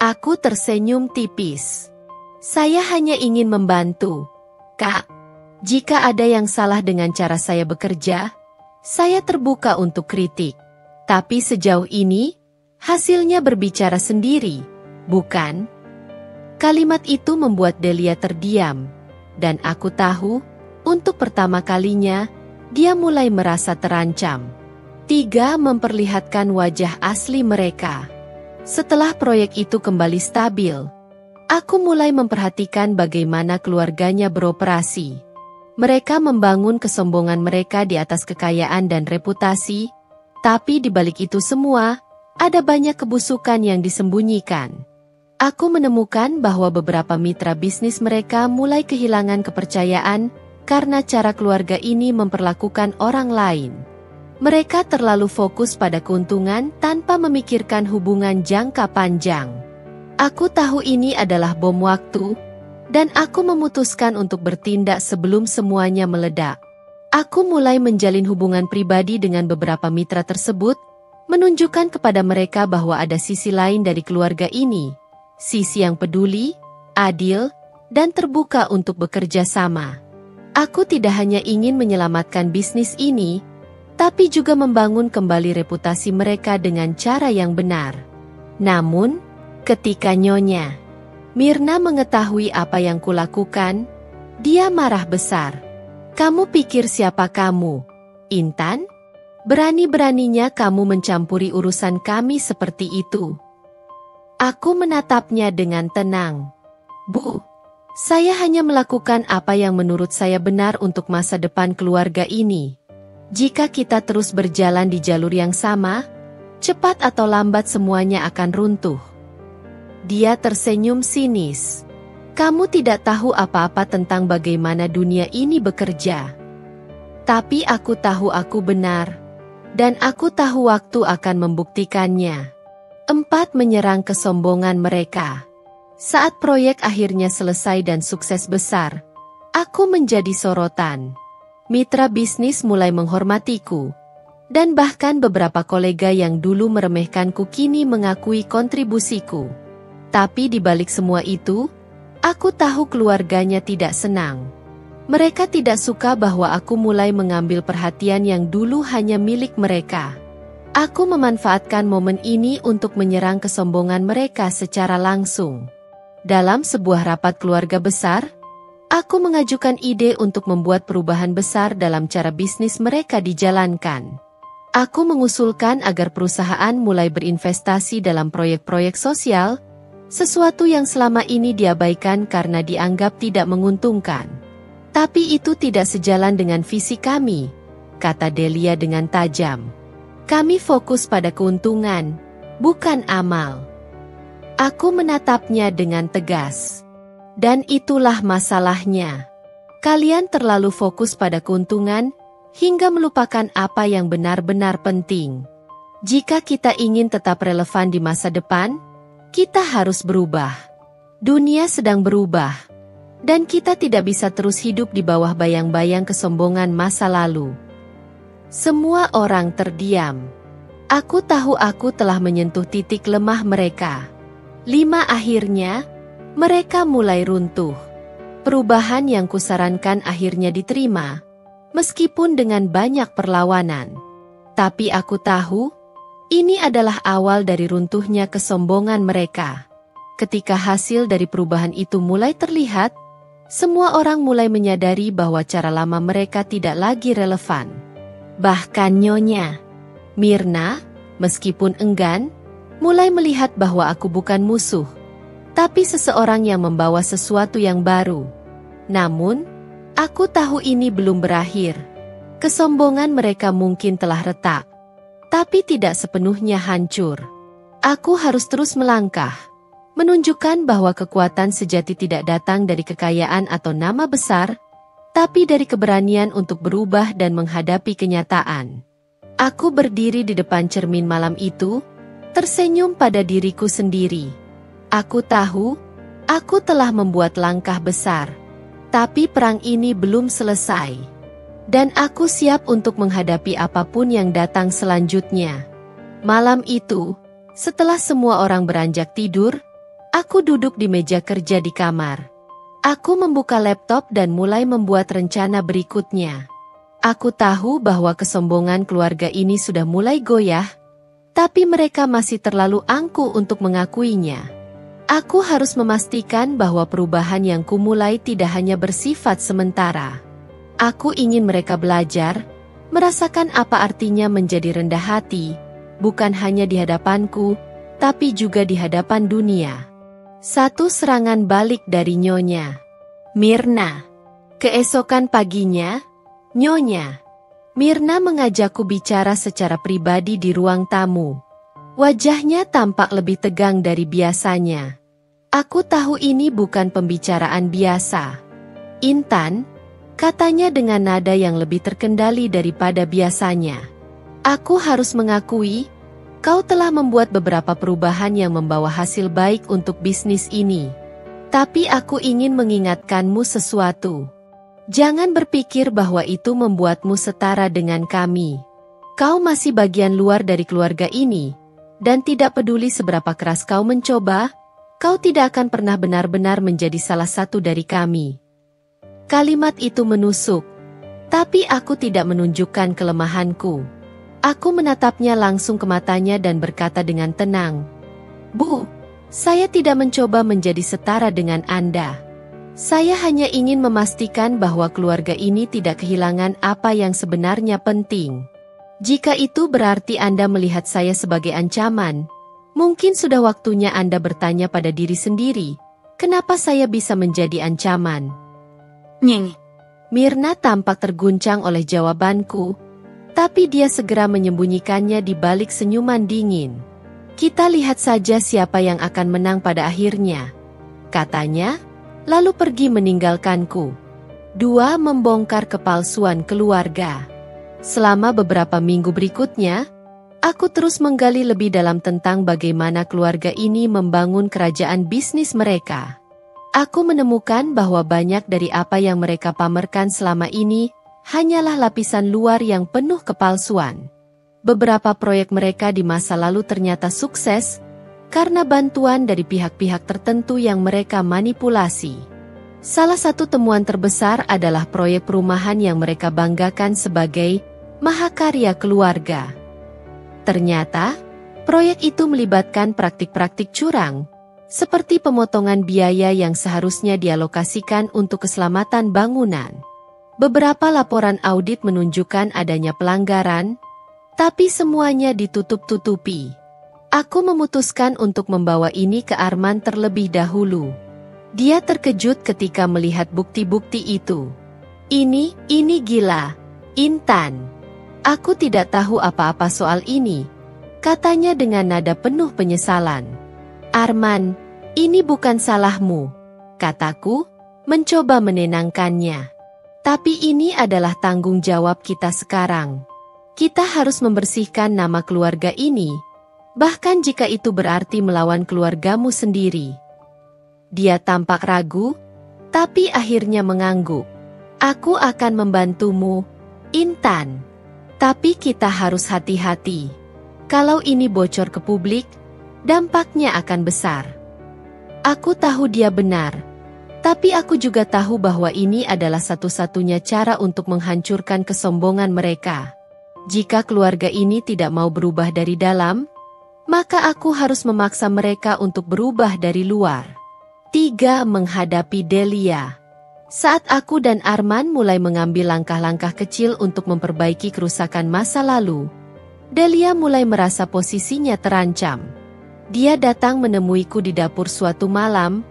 Aku tersenyum tipis. "Saya hanya ingin membantu, Kak. Jika ada yang salah dengan cara saya bekerja, saya terbuka untuk kritik. Tapi sejauh ini, hasilnya berbicara sendiri, bukan?" Kalimat itu membuat Delia terdiam, dan aku tahu, untuk pertama kalinya, dia mulai merasa terancam. 3. Memperlihatkan wajah asli mereka. Setelah proyek itu kembali stabil, aku mulai memperhatikan bagaimana keluarganya beroperasi. Mereka membangun kesombongan mereka di atas kekayaan dan reputasi, tapi di balik itu semua, ada banyak kebusukan yang disembunyikan. Aku menemukan bahwa beberapa mitra bisnis mereka mulai kehilangan kepercayaan karena cara keluarga ini memperlakukan orang lain. Mereka terlalu fokus pada keuntungan tanpa memikirkan hubungan jangka panjang. Aku tahu ini adalah bom waktu, dan aku memutuskan untuk bertindak sebelum semuanya meledak. Aku mulai menjalin hubungan pribadi dengan beberapa mitra tersebut, menunjukkan kepada mereka bahwa ada sisi lain dari keluarga ini, sisi yang peduli, adil, dan terbuka untuk bekerja sama. Aku tidak hanya ingin menyelamatkan bisnis ini, tapi juga membangun kembali reputasi mereka dengan cara yang benar. Namun, ketika Nyonya Mirna mengetahui apa yang kulakukan, dia marah besar. "Kamu pikir siapa kamu, Intan? Berani-beraninya kamu mencampuri urusan kami seperti itu." Aku menatapnya dengan tenang. "Bu, saya hanya melakukan apa yang menurut saya benar untuk masa depan keluarga ini. Jika kita terus berjalan di jalur yang sama, cepat atau lambat semuanya akan runtuh." Dia tersenyum sinis. "Kamu tidak tahu apa-apa tentang bagaimana dunia ini bekerja. Tapi aku tahu aku benar. Dan aku tahu waktu akan membuktikannya." 4. Menyerang kesombongan mereka. Saat proyek akhirnya selesai dan sukses besar, aku menjadi sorotan. Mitra bisnis mulai menghormatiku. Dan bahkan beberapa kolega yang dulu meremehkanku kini mengakui kontribusiku. Tapi di balik semua itu, aku tahu keluarganya tidak senang. Mereka tidak suka bahwa aku mulai mengambil perhatian yang dulu hanya milik mereka. Aku memanfaatkan momen ini untuk menyerang kesombongan mereka secara langsung. Dalam sebuah rapat keluarga besar, aku mengajukan ide untuk membuat perubahan besar dalam cara bisnis mereka dijalankan. Aku mengusulkan agar perusahaan mulai berinvestasi dalam proyek-proyek sosial, sesuatu yang selama ini diabaikan karena dianggap tidak menguntungkan. Tapi itu tidak sejalan dengan visi kami, kata Delia dengan tajam. Kami fokus pada keuntungan, bukan amal. Aku menatapnya dengan tegas. Dan itulah masalahnya. Kalian terlalu fokus pada keuntungan, hingga melupakan apa yang benar-benar penting. Jika kita ingin tetap relevan di masa depan, kita harus berubah. Dunia sedang berubah, dan kita tidak bisa terus hidup di bawah bayang-bayang kesombongan masa lalu. Semua orang terdiam. Aku tahu aku telah menyentuh titik lemah mereka. Akhirnya, mereka mulai runtuh. Perubahan yang kusarankan akhirnya diterima, meskipun dengan banyak perlawanan. Tapi aku tahu, ini adalah awal dari runtuhnya kesombongan mereka. Ketika hasil dari perubahan itu mulai terlihat, semua orang mulai menyadari bahwa cara lama mereka tidak lagi relevan. Bahkan Nyonya Mirna, meskipun enggan, mulai melihat bahwa aku bukan musuh, tapi seseorang yang membawa sesuatu yang baru. Namun, aku tahu ini belum berakhir. Kesombongan mereka mungkin telah retak, tapi tidak sepenuhnya hancur. Aku harus terus melangkah, menunjukkan bahwa kekuatan sejati tidak datang dari kekayaan atau nama besar, tapi dari keberanian untuk berubah dan menghadapi kenyataan. Aku berdiri di depan cermin malam itu, tersenyum pada diriku sendiri. Aku tahu, aku telah membuat langkah besar. Tapi perang ini belum selesai. Dan aku siap untuk menghadapi apapun yang datang selanjutnya. Malam itu, setelah semua orang beranjak tidur, aku duduk di meja kerja di kamar. Aku membuka laptop dan mulai membuat rencana berikutnya. Aku tahu bahwa kesombongan keluarga ini sudah mulai goyah, tapi mereka masih terlalu angkuh untuk mengakuinya. Aku harus memastikan bahwa perubahan yang kumulai tidak hanya bersifat sementara. Aku ingin mereka belajar, merasakan apa artinya menjadi rendah hati, bukan hanya di hadapanku, tapi juga di hadapan dunia. Satu serangan balik dari Nyonya Mirna. Keesokan paginya, Nyonya Mirna mengajakku bicara secara pribadi di ruang tamu. Wajahnya tampak lebih tegang dari biasanya. Aku tahu ini bukan pembicaraan biasa. Intan, katanya dengan nada yang lebih terkendali daripada biasanya. Aku harus mengakui, kau telah membuat beberapa perubahan yang membawa hasil baik untuk bisnis ini. Tapi aku ingin mengingatkanmu sesuatu. Jangan berpikir bahwa itu membuatmu setara dengan kami. Kau masih bagian luar dari keluarga ini, dan tidak peduli seberapa keras kau mencoba, kau tidak akan pernah benar-benar menjadi salah satu dari kami. Kalimat itu menusuk, tapi aku tidak menunjukkan kelemahanku. Aku menatapnya langsung ke matanya dan berkata dengan tenang, "Bu, saya tidak mencoba menjadi setara dengan Anda. Saya hanya ingin memastikan bahwa keluarga ini tidak kehilangan apa yang sebenarnya penting. Jika itu berarti Anda melihat saya sebagai ancaman, mungkin sudah waktunya Anda bertanya pada diri sendiri, kenapa saya bisa menjadi ancaman?" Nyeng. Mirna tampak terguncang oleh jawabanku, tapi dia segera menyembunyikannya di balik senyuman dingin. "Kita lihat saja siapa yang akan menang pada akhirnya," katanya, lalu pergi meninggalkanku. 2. Membongkar kepalsuan keluarga. Selama beberapa minggu berikutnya, aku terus menggali lebih dalam tentang bagaimana keluarga ini membangun kerajaan bisnis mereka. Aku menemukan bahwa banyak dari apa yang mereka pamerkan selama ini hanyalah lapisan luar yang penuh kepalsuan. Beberapa proyek mereka di masa lalu ternyata sukses karena bantuan dari pihak-pihak tertentu yang mereka manipulasi. Salah satu temuan terbesar adalah proyek perumahan yang mereka banggakan sebagai mahakarya keluarga. Ternyata, proyek itu melibatkan praktik-praktik curang, seperti pemotongan biaya yang seharusnya dialokasikan untuk keselamatan bangunan. Beberapa laporan audit menunjukkan adanya pelanggaran, tapi semuanya ditutup-tutupi. Aku memutuskan untuk membawa ini ke Arman terlebih dahulu. Dia terkejut ketika melihat bukti-bukti itu. Ini gila, Intan. Aku tidak tahu apa-apa soal ini, katanya dengan nada penuh penyesalan. Arman, ini bukan salahmu, kataku, mencoba menenangkannya. Tapi ini adalah tanggung jawab kita sekarang. Kita harus membersihkan nama keluarga ini, bahkan jika itu berarti melawan keluargamu sendiri. Dia tampak ragu, tapi akhirnya mengangguk. Aku akan membantumu, Intan. Tapi kita harus hati-hati. Kalau ini bocor ke publik, dampaknya akan besar. Aku tahu dia benar, tapi aku juga tahu bahwa ini adalah satu-satunya cara untuk menghancurkan kesombongan mereka. Jika keluarga ini tidak mau berubah dari dalam, maka aku harus memaksa mereka untuk berubah dari luar. 3. Menghadapi Delia. Saat aku dan Arman mulai mengambil langkah-langkah kecil untuk memperbaiki kerusakan masa lalu, Delia mulai merasa posisinya terancam. Dia datang menemuiku di dapur suatu malam,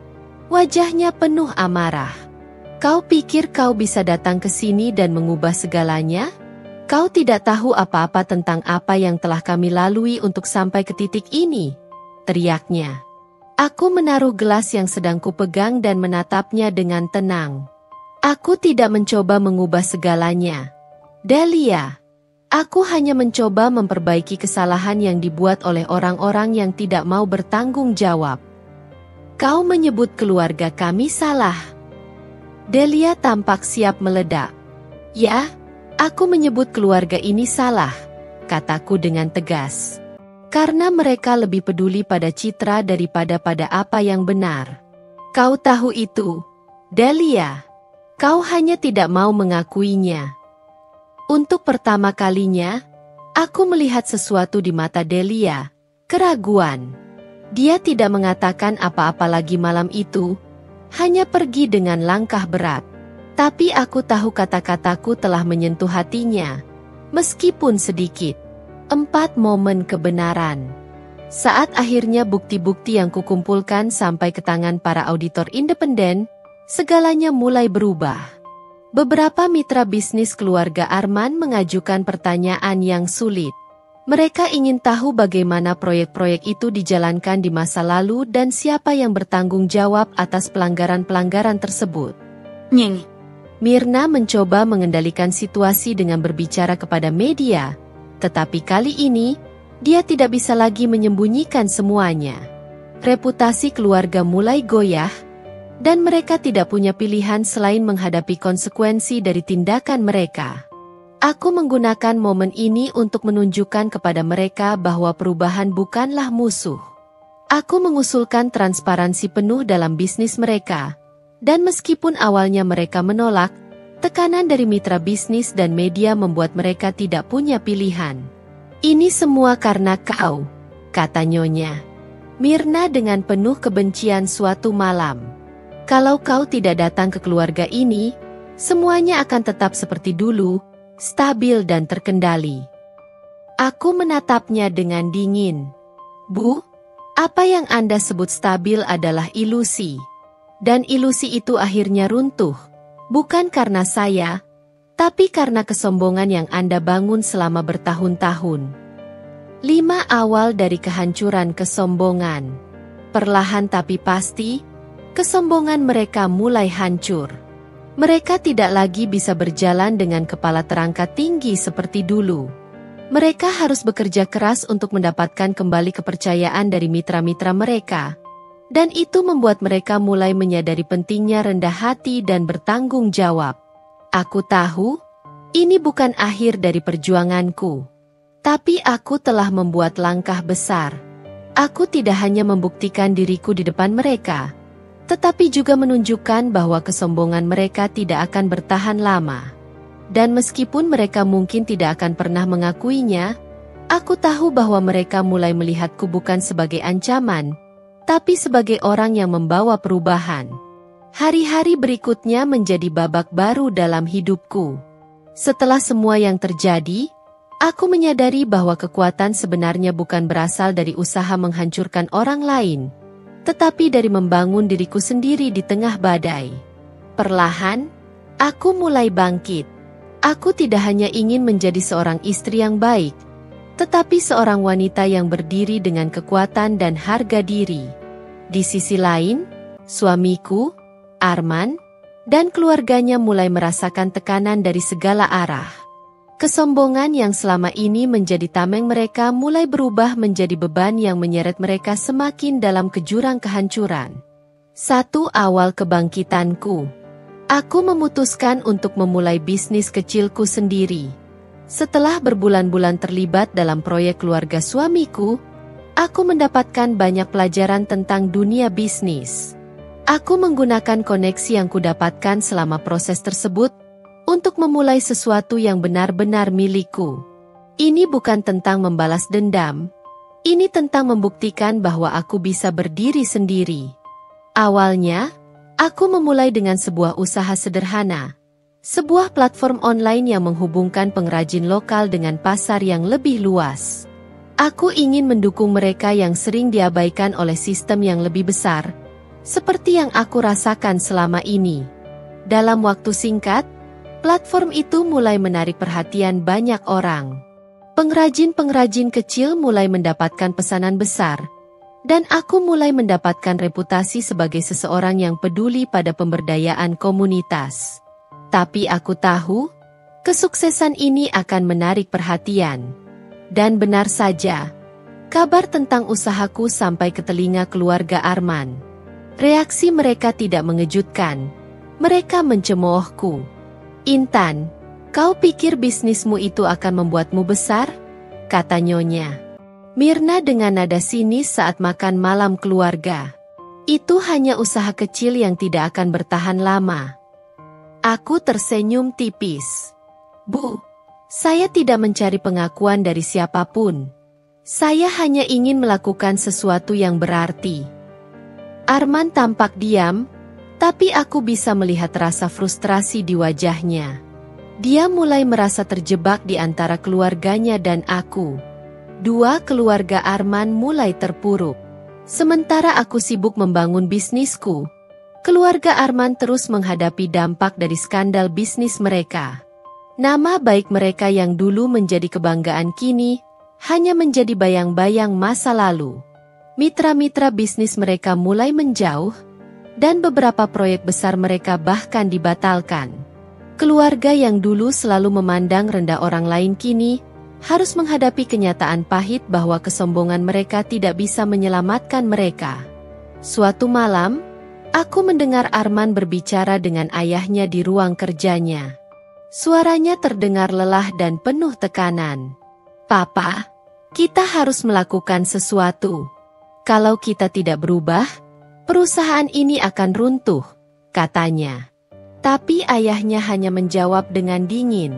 wajahnya penuh amarah. Kau pikir kau bisa datang ke sini dan mengubah segalanya? Kau tidak tahu apa-apa tentang apa yang telah kami lalui untuk sampai ke titik ini, teriaknya. Aku menaruh gelas yang sedang kupegang dan menatapnya dengan tenang. Aku tidak mencoba mengubah segalanya, Delia. Aku hanya mencoba memperbaiki kesalahan yang dibuat oleh orang-orang yang tidak mau bertanggung jawab. Kau menyebut keluarga kami salah. Delia tampak siap meledak. Ya, aku menyebut keluarga ini salah, kataku dengan tegas. Karena mereka lebih peduli pada citra daripada pada apa yang benar. Kau tahu itu, Delia. Kau hanya tidak mau mengakuinya. Untuk pertama kalinya, aku melihat sesuatu di mata Delia, keraguan. Dia tidak mengatakan apa-apa lagi malam itu, hanya pergi dengan langkah berat. Tapi aku tahu kata-kataku telah menyentuh hatinya, meskipun sedikit. 4 momen kebenaran. Saat akhirnya bukti-bukti yang kukumpulkan sampai ke tangan para auditor independen, segalanya mulai berubah. Beberapa mitra bisnis keluarga Arman mengajukan pertanyaan yang sulit. Mereka ingin tahu bagaimana proyek-proyek itu dijalankan di masa lalu dan siapa yang bertanggung jawab atas pelanggaran-pelanggaran tersebut. Nyeng. Mirna mencoba mengendalikan situasi dengan berbicara kepada media, tetapi kali ini, dia tidak bisa lagi menyembunyikan semuanya. Reputasi keluarga mulai goyah, dan mereka tidak punya pilihan selain menghadapi konsekuensi dari tindakan mereka. Aku menggunakan momen ini untuk menunjukkan kepada mereka bahwa perubahan bukanlah musuh. Aku mengusulkan transparansi penuh dalam bisnis mereka, dan meskipun awalnya mereka menolak, tekanan dari mitra bisnis dan media membuat mereka tidak punya pilihan. Ini semua karena kau, kata Nyonya Mirna dengan penuh kebencian suatu malam. Kalau kau tidak datang ke keluarga ini, semuanya akan tetap seperti dulu, stabil dan terkendali. Aku menatapnya dengan dingin. Bu, apa yang Anda sebut stabil adalah ilusi. Dan ilusi itu akhirnya runtuh. Bukan karena saya, tapi karena kesombongan yang Anda bangun selama bertahun-tahun. 5 awal dari kehancuran kesombongan. Perlahan tapi pasti, kesombongan mereka mulai hancur. Mereka tidak lagi bisa berjalan dengan kepala terangkat tinggi seperti dulu. Mereka harus bekerja keras untuk mendapatkan kembali kepercayaan dari mitra-mitra mereka. Dan itu membuat mereka mulai menyadari pentingnya rendah hati dan bertanggung jawab. Aku tahu, ini bukan akhir dari perjuanganku. Tapi aku telah membuat langkah besar. Aku tidak hanya membuktikan diriku di depan mereka, tetapi juga menunjukkan bahwa kesombongan mereka tidak akan bertahan lama. Dan meskipun mereka mungkin tidak akan pernah mengakuinya, Aku tahu bahwa mereka mulai melihatku bukan sebagai ancaman, tapi sebagai orang yang membawa perubahan. Hari-hari berikutnya menjadi babak baru dalam hidupku. Setelah semua yang terjadi, aku menyadari bahwa kekuatan sebenarnya bukan berasal dari usaha menghancurkan orang lain, tetapi dari membangun diriku sendiri di tengah badai. Perlahan, aku mulai bangkit. Aku tidak hanya ingin menjadi seorang istri yang baik, tetapi seorang wanita yang berdiri dengan kekuatan dan harga diri. Di sisi lain, suamiku, Arman, dan keluarganya mulai merasakan tekanan dari segala arah. Kesombongan yang selama ini menjadi tameng mereka mulai berubah menjadi beban yang menyeret mereka semakin dalam ke jurang kehancuran. Satu awal kebangkitanku. Aku memutuskan untuk memulai bisnis kecilku sendiri. Setelah berbulan-bulan terlibat dalam proyek keluarga suamiku, aku mendapatkan banyak pelajaran tentang dunia bisnis. Aku menggunakan koneksi yang kudapatkan selama proses tersebut untuk memulai sesuatu yang benar-benar milikku. Ini bukan tentang membalas dendam. Ini tentang membuktikan bahwa aku bisa berdiri sendiri. Awalnya, aku memulai dengan sebuah usaha sederhana. Sebuah platform online yang menghubungkan pengrajin lokal dengan pasar yang lebih luas. Aku ingin mendukung mereka yang sering diabaikan oleh sistem yang lebih besar, seperti yang aku rasakan selama ini. Dalam waktu singkat, platform itu mulai menarik perhatian banyak orang. Pengrajin-pengrajin kecil mulai mendapatkan pesanan besar, dan aku mulai mendapatkan reputasi sebagai seseorang yang peduli pada pemberdayaan komunitas. Tapi aku tahu, kesuksesan ini akan menarik perhatian. Dan benar saja, kabar tentang usahaku sampai ke telinga keluarga Arman. Reaksi mereka tidak mengejutkan. Mereka mencemoohku. "Intan, kau pikir bisnismu itu akan membuatmu besar?" kata Nyonya Mirna dengan nada sinis saat makan malam keluarga. "Itu hanya usaha kecil yang tidak akan bertahan lama." Aku tersenyum tipis. "Bu, saya tidak mencari pengakuan dari siapapun. Saya hanya ingin melakukan sesuatu yang berarti." Arman tampak diam, tapi aku bisa melihat rasa frustrasi di wajahnya. Dia mulai merasa terjebak di antara keluarganya dan aku. Dua keluarga Arman mulai terpuruk. Sementara aku sibuk membangun bisnisku, keluarga Arman terus menghadapi dampak dari skandal bisnis mereka. Nama baik mereka yang dulu menjadi kebanggaan kini hanya menjadi bayang-bayang masa lalu. Mitra-mitra bisnis mereka mulai menjauh, dan beberapa proyek besar mereka bahkan dibatalkan. Keluarga yang dulu selalu memandang rendah orang lain kini harus menghadapi kenyataan pahit bahwa kesombongan mereka tidak bisa menyelamatkan mereka. Suatu malam, aku mendengar Arman berbicara dengan ayahnya di ruang kerjanya. Suaranya terdengar lelah dan penuh tekanan. "Papa, kita harus melakukan sesuatu. Kalau kita tidak berubah, perusahaan ini akan runtuh," katanya. Tapi ayahnya hanya menjawab dengan dingin.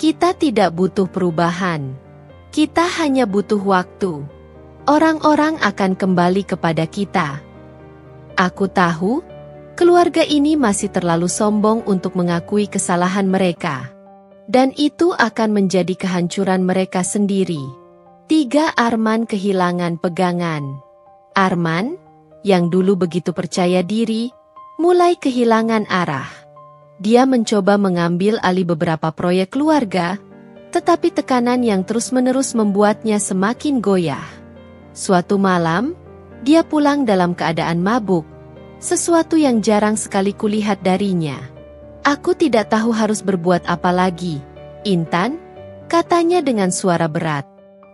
"Kita tidak butuh perubahan. Kita hanya butuh waktu. Orang-orang akan kembali kepada kita." Aku tahu, keluarga ini masih terlalu sombong untuk mengakui kesalahan mereka. Dan itu akan menjadi kehancuran mereka sendiri. 3. Arman kehilangan pegangan. Arman, yang dulu begitu percaya diri, mulai kehilangan arah. Dia mencoba mengambil alih beberapa proyek keluarga, tetapi tekanan yang terus-menerus membuatnya semakin goyah. Suatu malam, dia pulang dalam keadaan mabuk, sesuatu yang jarang sekali kulihat darinya. "Aku tidak tahu harus berbuat apa lagi, Intan," katanya dengan suara berat.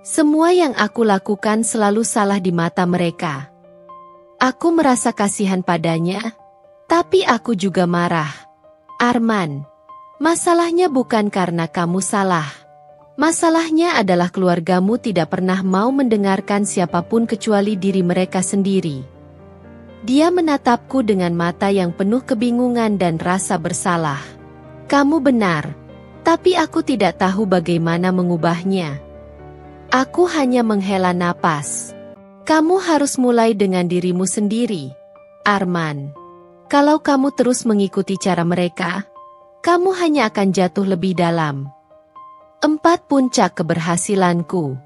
"Semua yang aku lakukan selalu salah di mata mereka. Aku merasa kasihan padanya, tapi aku juga marah. Arman, masalahnya bukan karena kamu salah. Masalahnya adalah keluargamu tidak pernah mau mendengarkan siapapun kecuali diri mereka sendiri." Dia menatapku dengan mata yang penuh kebingungan dan rasa bersalah. "Kamu benar, tapi aku tidak tahu bagaimana mengubahnya." Aku hanya menghela napas. Kamu harus mulai dengan dirimu sendiri, Arman. Kalau kamu terus mengikuti cara mereka, kamu hanya akan jatuh lebih dalam. 4 puncak keberhasilanku.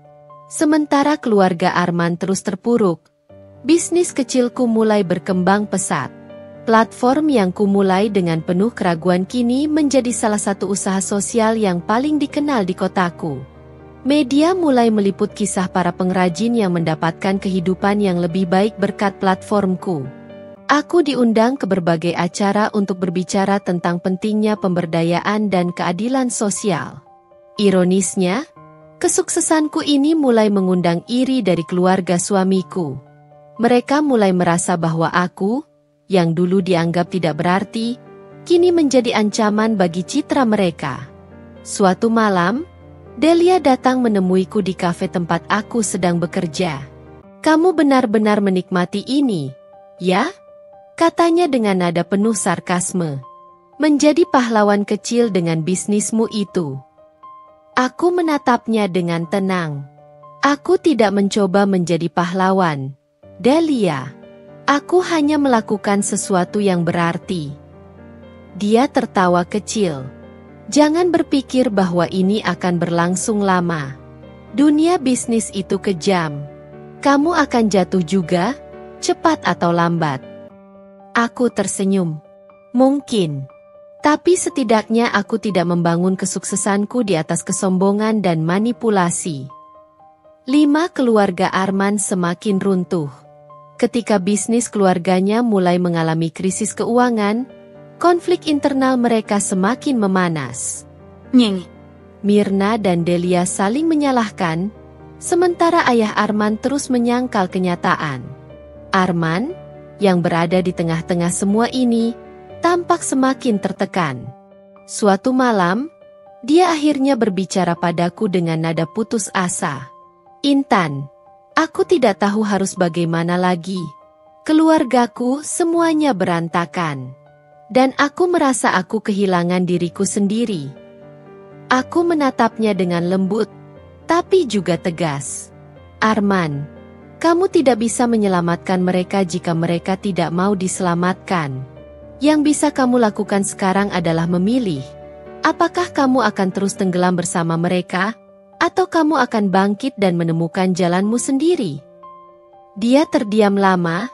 Sementara keluarga Arman terus terpuruk, bisnis kecilku mulai berkembang pesat. Platform yang kumulai dengan penuh keraguan kini menjadi salah satu usaha sosial yang paling dikenal di kotaku. Media mulai meliput kisah para pengrajin yang mendapatkan kehidupan yang lebih baik berkat platformku. Aku diundang ke berbagai acara untuk berbicara tentang pentingnya pemberdayaan dan keadilan sosial. Ironisnya, kesuksesanku ini mulai mengundang iri dari keluarga suamiku. Mereka mulai merasa bahwa aku, yang dulu dianggap tidak berarti, kini menjadi ancaman bagi citra mereka. Suatu malam, Delia datang menemuiku di kafe tempat aku sedang bekerja. "Kamu benar-benar menikmati ini, ya?" katanya dengan nada penuh sarkasme. "Menjadi pahlawan kecil dengan bisnismu itu." Aku menatapnya dengan tenang. "Aku tidak mencoba menjadi pahlawan, Delia. Aku hanya melakukan sesuatu yang berarti." Dia tertawa kecil. "Jangan berpikir bahwa ini akan berlangsung lama. Dunia bisnis itu kejam. Kamu akan jatuh juga, cepat atau lambat." Aku tersenyum. "Mungkin. Tapi setidaknya aku tidak membangun kesuksesanku di atas kesombongan dan manipulasi." 5 keluarga Arman semakin runtuh. Ketika bisnis keluarganya mulai mengalami krisis keuangan, konflik internal mereka semakin memanas. Nyeng. Mirna dan Delia saling menyalahkan, sementara ayah Arman terus menyangkal kenyataan. Arman, yang berada di tengah-tengah semua ini, tampak semakin tertekan. Suatu malam, dia akhirnya berbicara padaku dengan nada putus asa. "Intan, aku tidak tahu harus bagaimana lagi. Keluargaku semuanya berantakan. Dan aku merasa aku kehilangan diriku sendiri." Aku menatapnya dengan lembut, tapi juga tegas. "Arman, kamu tidak bisa menyelamatkan mereka jika mereka tidak mau diselamatkan. Yang bisa kamu lakukan sekarang adalah memilih. Apakah kamu akan terus tenggelam bersama mereka, atau kamu akan bangkit dan menemukan jalanmu sendiri?" Dia terdiam lama,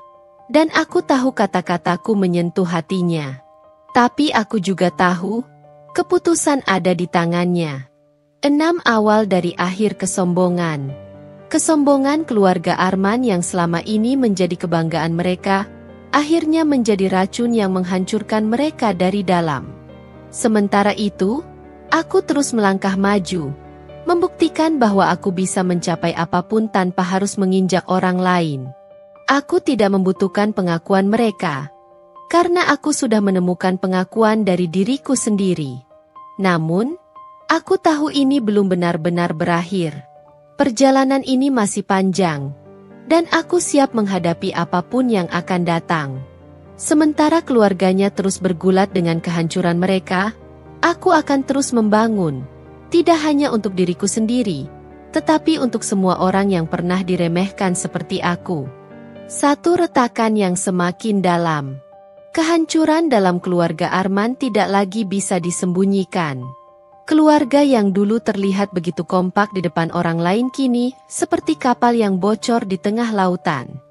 dan aku tahu kata-kataku menyentuh hatinya. Tapi aku juga tahu, keputusan ada di tangannya. 6 awal dari akhir kesombongan. Kesombongan keluarga Arman yang selama ini menjadi kebanggaan mereka, akhirnya menjadi racun yang menghancurkan mereka dari dalam. Sementara itu, aku terus melangkah maju, membuktikan bahwa aku bisa mencapai apapun tanpa harus menginjak orang lain. Aku tidak membutuhkan pengakuan mereka, karena aku sudah menemukan pengakuan dari diriku sendiri. Namun, aku tahu ini belum benar-benar berakhir. Perjalanan ini masih panjang, dan aku siap menghadapi apapun yang akan datang. Sementara keluarganya terus bergulat dengan kehancuran mereka, aku akan terus membangun, tidak hanya untuk diriku sendiri, tetapi untuk semua orang yang pernah diremehkan seperti aku. Satu retakan yang semakin dalam. Kehancuran dalam keluarga Arman tidak lagi bisa disembunyikan. Keluarga yang dulu terlihat begitu kompak di depan orang lain kini seperti kapal yang bocor di tengah lautan.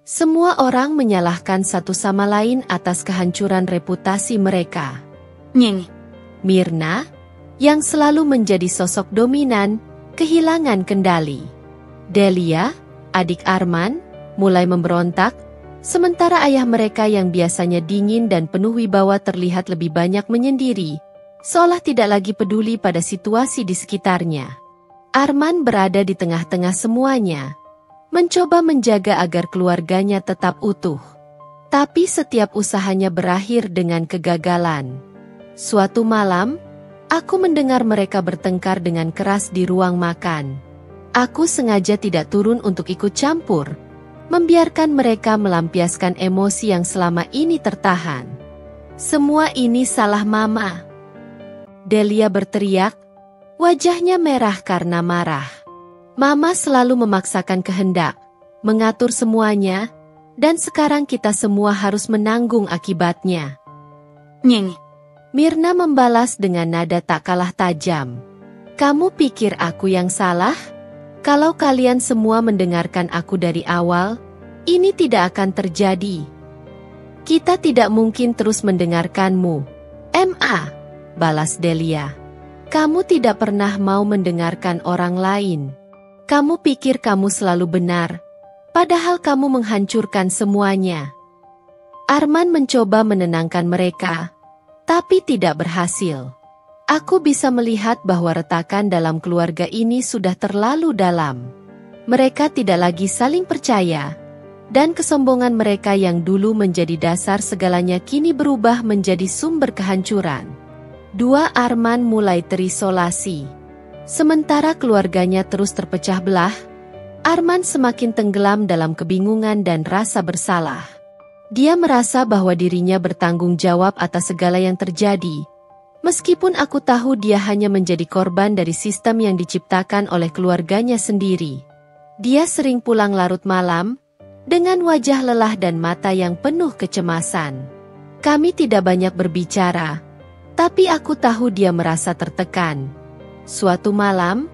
Semua orang menyalahkan satu sama lain atas kehancuran reputasi mereka. Nyeng. Mirna, yang selalu menjadi sosok dominan, kehilangan kendali. Delia, adik Arman, mulai memberontak, sementara ayah mereka yang biasanya dingin dan penuh wibawa terlihat lebih banyak menyendiri, seolah tidak lagi peduli pada situasi di sekitarnya. Arman berada di tengah-tengah semuanya, mencoba menjaga agar keluarganya tetap utuh. Tapi setiap usahanya berakhir dengan kegagalan. Suatu malam, aku mendengar mereka bertengkar dengan keras di ruang makan. Aku sengaja tidak turun untuk ikut campur, membiarkan mereka melampiaskan emosi yang selama ini tertahan. "Semua ini salah Mama," Delia berteriak, wajahnya merah karena marah. Mama selalu memaksakan kehendak, mengatur semuanya, dan sekarang kita semua harus menanggung akibatnya. Nyeng. Mirna membalas dengan nada tak kalah tajam. Kamu pikir aku yang salah? Kalau kalian semua mendengarkan aku dari awal, ini tidak akan terjadi. Kita tidak mungkin terus mendengarkanmu. Balas Delia. Kamu tidak pernah mau mendengarkan orang lain. Kamu pikir kamu selalu benar, padahal kamu menghancurkan semuanya. Arman mencoba menenangkan mereka, tapi tidak berhasil. Aku bisa melihat bahwa retakan dalam keluarga ini sudah terlalu dalam. Mereka tidak lagi saling percaya, dan kesombongan mereka yang dulu menjadi dasar segalanya kini berubah menjadi sumber kehancuran. Arman mulai terisolasi. Sementara keluarganya terus terpecah belah, Arman semakin tenggelam dalam kebingungan dan rasa bersalah. Dia merasa bahwa dirinya bertanggung jawab atas segala yang terjadi. Meskipun aku tahu dia hanya menjadi korban dari sistem yang diciptakan oleh keluarganya sendiri. Dia sering pulang larut malam, dengan wajah lelah dan mata yang penuh kecemasan. Kami tidak banyak berbicara, tapi aku tahu dia merasa tertekan. Suatu malam,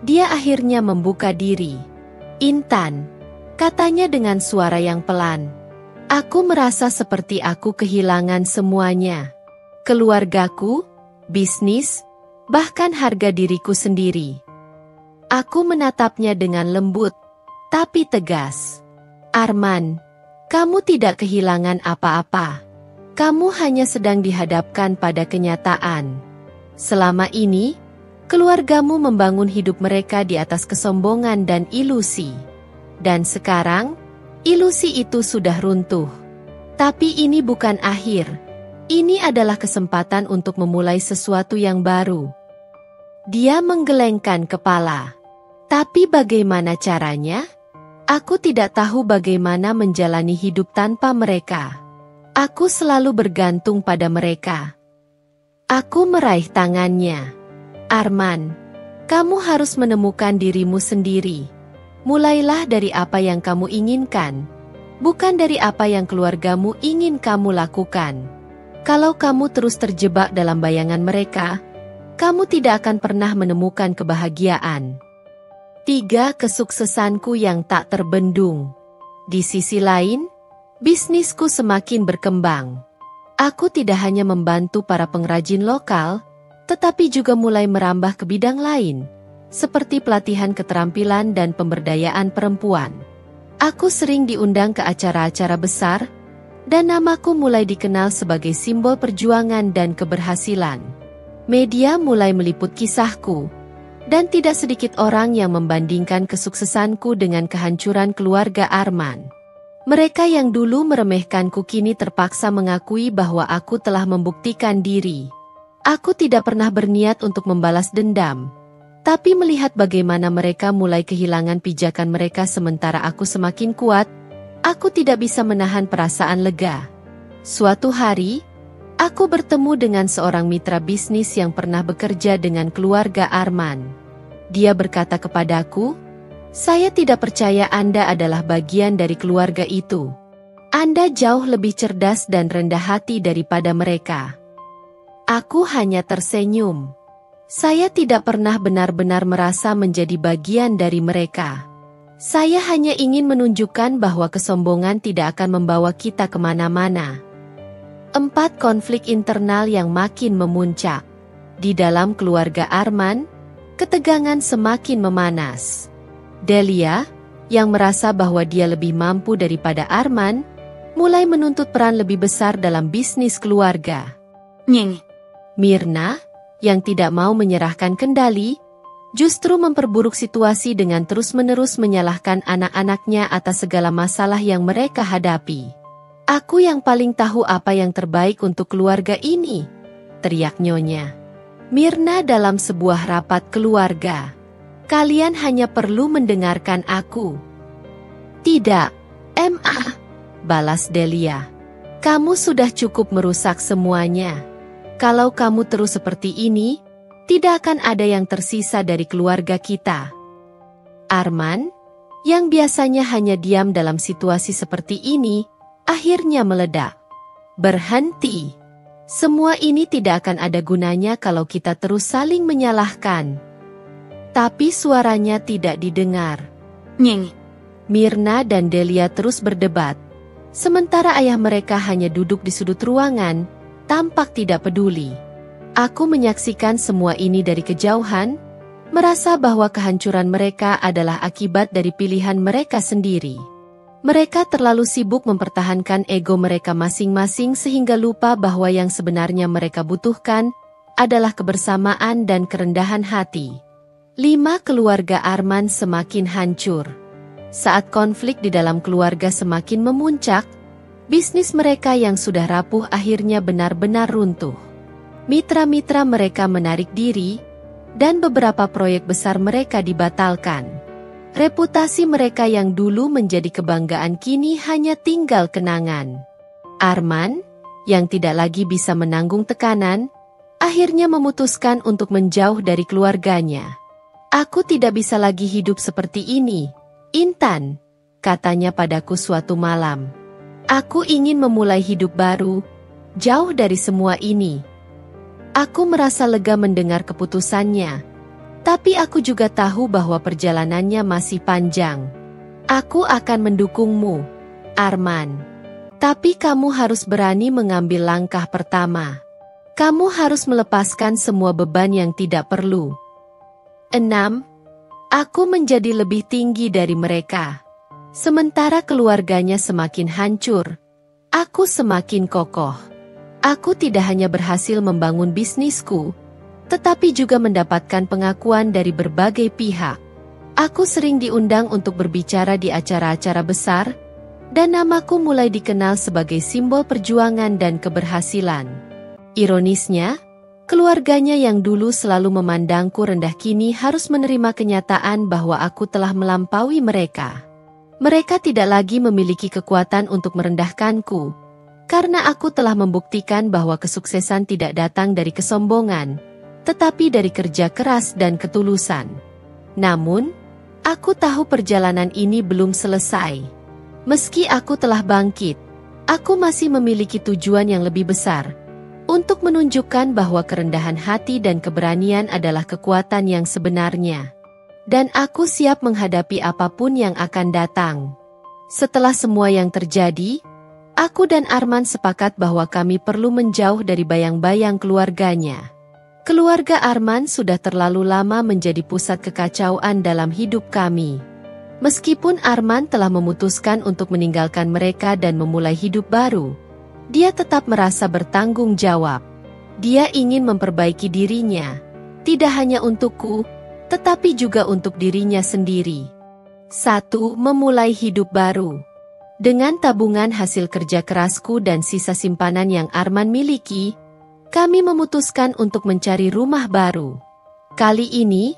dia akhirnya membuka diri. Intan, katanya dengan suara yang pelan. Aku merasa seperti aku kehilangan semuanya. Keluargaku, bisnis, bahkan harga diriku sendiri. Aku menatapnya dengan lembut, tapi tegas. Arman, kamu tidak kehilangan apa-apa. Kamu hanya sedang dihadapkan pada kenyataan. Selama ini, keluargamu membangun hidup mereka di atas kesombongan dan ilusi. Dan sekarang, ilusi itu sudah runtuh. Tapi ini bukan akhir. Ini adalah kesempatan untuk memulai sesuatu yang baru. Dia menggelengkan kepala. Tapi bagaimana caranya? Aku tidak tahu bagaimana menjalani hidup tanpa mereka. Aku selalu bergantung pada mereka. Aku meraih tangannya. Arman, kamu harus menemukan dirimu sendiri. Mulailah dari apa yang kamu inginkan, bukan dari apa yang keluargamu ingin kamu lakukan. Kalau kamu terus terjebak dalam bayangan mereka, kamu tidak akan pernah menemukan kebahagiaan. 3. Kesuksesanku yang tak terbendung. Di sisi lain, bisnisku semakin berkembang. Aku tidak hanya membantu para pengrajin lokal, tetapi juga mulai merambah ke bidang lain, seperti pelatihan keterampilan dan pemberdayaan perempuan. Aku sering diundang ke acara-acara besar, dan namaku mulai dikenal sebagai simbol perjuangan dan keberhasilan. Media mulai meliput kisahku, dan tidak sedikit orang yang membandingkan kesuksesanku dengan kehancuran keluarga Arman. Mereka yang dulu meremehkanku kini terpaksa mengakui bahwa aku telah membuktikan diri. Aku tidak pernah berniat untuk membalas dendam, tapi melihat bagaimana mereka mulai kehilangan pijakan mereka sementara aku semakin kuat, aku tidak bisa menahan perasaan lega. Suatu hari, aku bertemu dengan seorang mitra bisnis yang pernah bekerja dengan keluarga Arman. Dia berkata kepadaku, "Saya tidak percaya Anda adalah bagian dari keluarga itu. Anda jauh lebih cerdas dan rendah hati daripada mereka." Aku hanya tersenyum. Saya tidak pernah benar-benar merasa menjadi bagian dari mereka. Saya hanya ingin menunjukkan bahwa kesombongan tidak akan membawa kita kemana-mana. 4. Konflik internal yang makin memuncak. Di dalam keluarga Arman, ketegangan semakin memanas. Delia, yang merasa bahwa dia lebih mampu daripada Arman, mulai menuntut peran lebih besar dalam bisnis keluarga. Nyeng. Mirna, yang tidak mau menyerahkan kendali, justru memperburuk situasi dengan terus-menerus menyalahkan anak-anaknya atas segala masalah yang mereka hadapi. "Aku yang paling tahu apa yang terbaik untuk keluarga ini," teriak Nyonya Mirna dalam sebuah rapat keluarga. "Kalian hanya perlu mendengarkan aku." "Tidak, balas Delia. "Kamu sudah cukup merusak semuanya. Kalau kamu terus seperti ini, tidak akan ada yang tersisa dari keluarga kita." Arman, yang biasanya hanya diam dalam situasi seperti ini, akhirnya meledak. Berhenti. Semua ini tidak akan ada gunanya kalau kita terus saling menyalahkan. Tapi suaranya tidak didengar. Nying. Mirna dan Delia terus berdebat. Sementara ayah mereka hanya duduk di sudut ruangan, tampak tidak peduli. Aku menyaksikan semua ini dari kejauhan, merasa bahwa kehancuran mereka adalah akibat dari pilihan mereka sendiri. Mereka terlalu sibuk mempertahankan ego mereka masing-masing sehingga lupa bahwa yang sebenarnya mereka butuhkan adalah kebersamaan dan kerendahan hati. 5 keluarga Arman semakin hancur. Saat konflik di dalam keluarga semakin memuncak, bisnis mereka yang sudah rapuh akhirnya benar-benar runtuh. Mitra-mitra mereka menarik diri, dan beberapa proyek besar mereka dibatalkan. Reputasi mereka yang dulu menjadi kebanggaan kini hanya tinggal kenangan. Arman, yang tidak lagi bisa menanggung tekanan, akhirnya memutuskan untuk menjauh dari keluarganya. "Aku tidak bisa lagi hidup seperti ini, Intan," katanya padaku suatu malam. "Aku ingin memulai hidup baru, jauh dari semua ini." Aku merasa lega mendengar keputusannya. Tapi aku juga tahu bahwa perjalanannya masih panjang. "Aku akan mendukungmu, Arman. Tapi kamu harus berani mengambil langkah pertama. Kamu harus melepaskan semua beban yang tidak perlu." 6. Aku menjadi lebih tinggi dari mereka. Sementara keluarganya semakin hancur, aku semakin kokoh. Aku tidak hanya berhasil membangun bisnisku, tetapi juga mendapatkan pengakuan dari berbagai pihak. Aku sering diundang untuk berbicara di acara-acara besar, dan namaku mulai dikenal sebagai simbol perjuangan dan keberhasilan. Ironisnya, keluarganya yang dulu selalu memandangku rendah kini harus menerima kenyataan bahwa aku telah melampaui mereka. Mereka tidak lagi memiliki kekuatan untuk merendahkanku, karena aku telah membuktikan bahwa kesuksesan tidak datang dari kesombongan, tetapi dari kerja keras dan ketulusan. Namun, aku tahu perjalanan ini belum selesai. Meski aku telah bangkit, aku masih memiliki tujuan yang lebih besar, untuk menunjukkan bahwa kerendahan hati dan keberanian adalah kekuatan yang sebenarnya. Dan aku siap menghadapi apapun yang akan datang. Setelah semua yang terjadi, aku dan Arman sepakat bahwa kami perlu menjauh dari bayang-bayang keluarganya. Keluarga Arman sudah terlalu lama menjadi pusat kekacauan dalam hidup kami. Meskipun Arman telah memutuskan untuk meninggalkan mereka dan memulai hidup baru, dia tetap merasa bertanggung jawab. Dia ingin memperbaiki dirinya, tidak hanya untukku, tetapi juga untuk dirinya sendiri. 1. Memulai hidup baru. Dengan tabungan hasil kerja kerasku dan sisa simpanan yang Arman miliki, kami memutuskan untuk mencari rumah baru. Kali ini,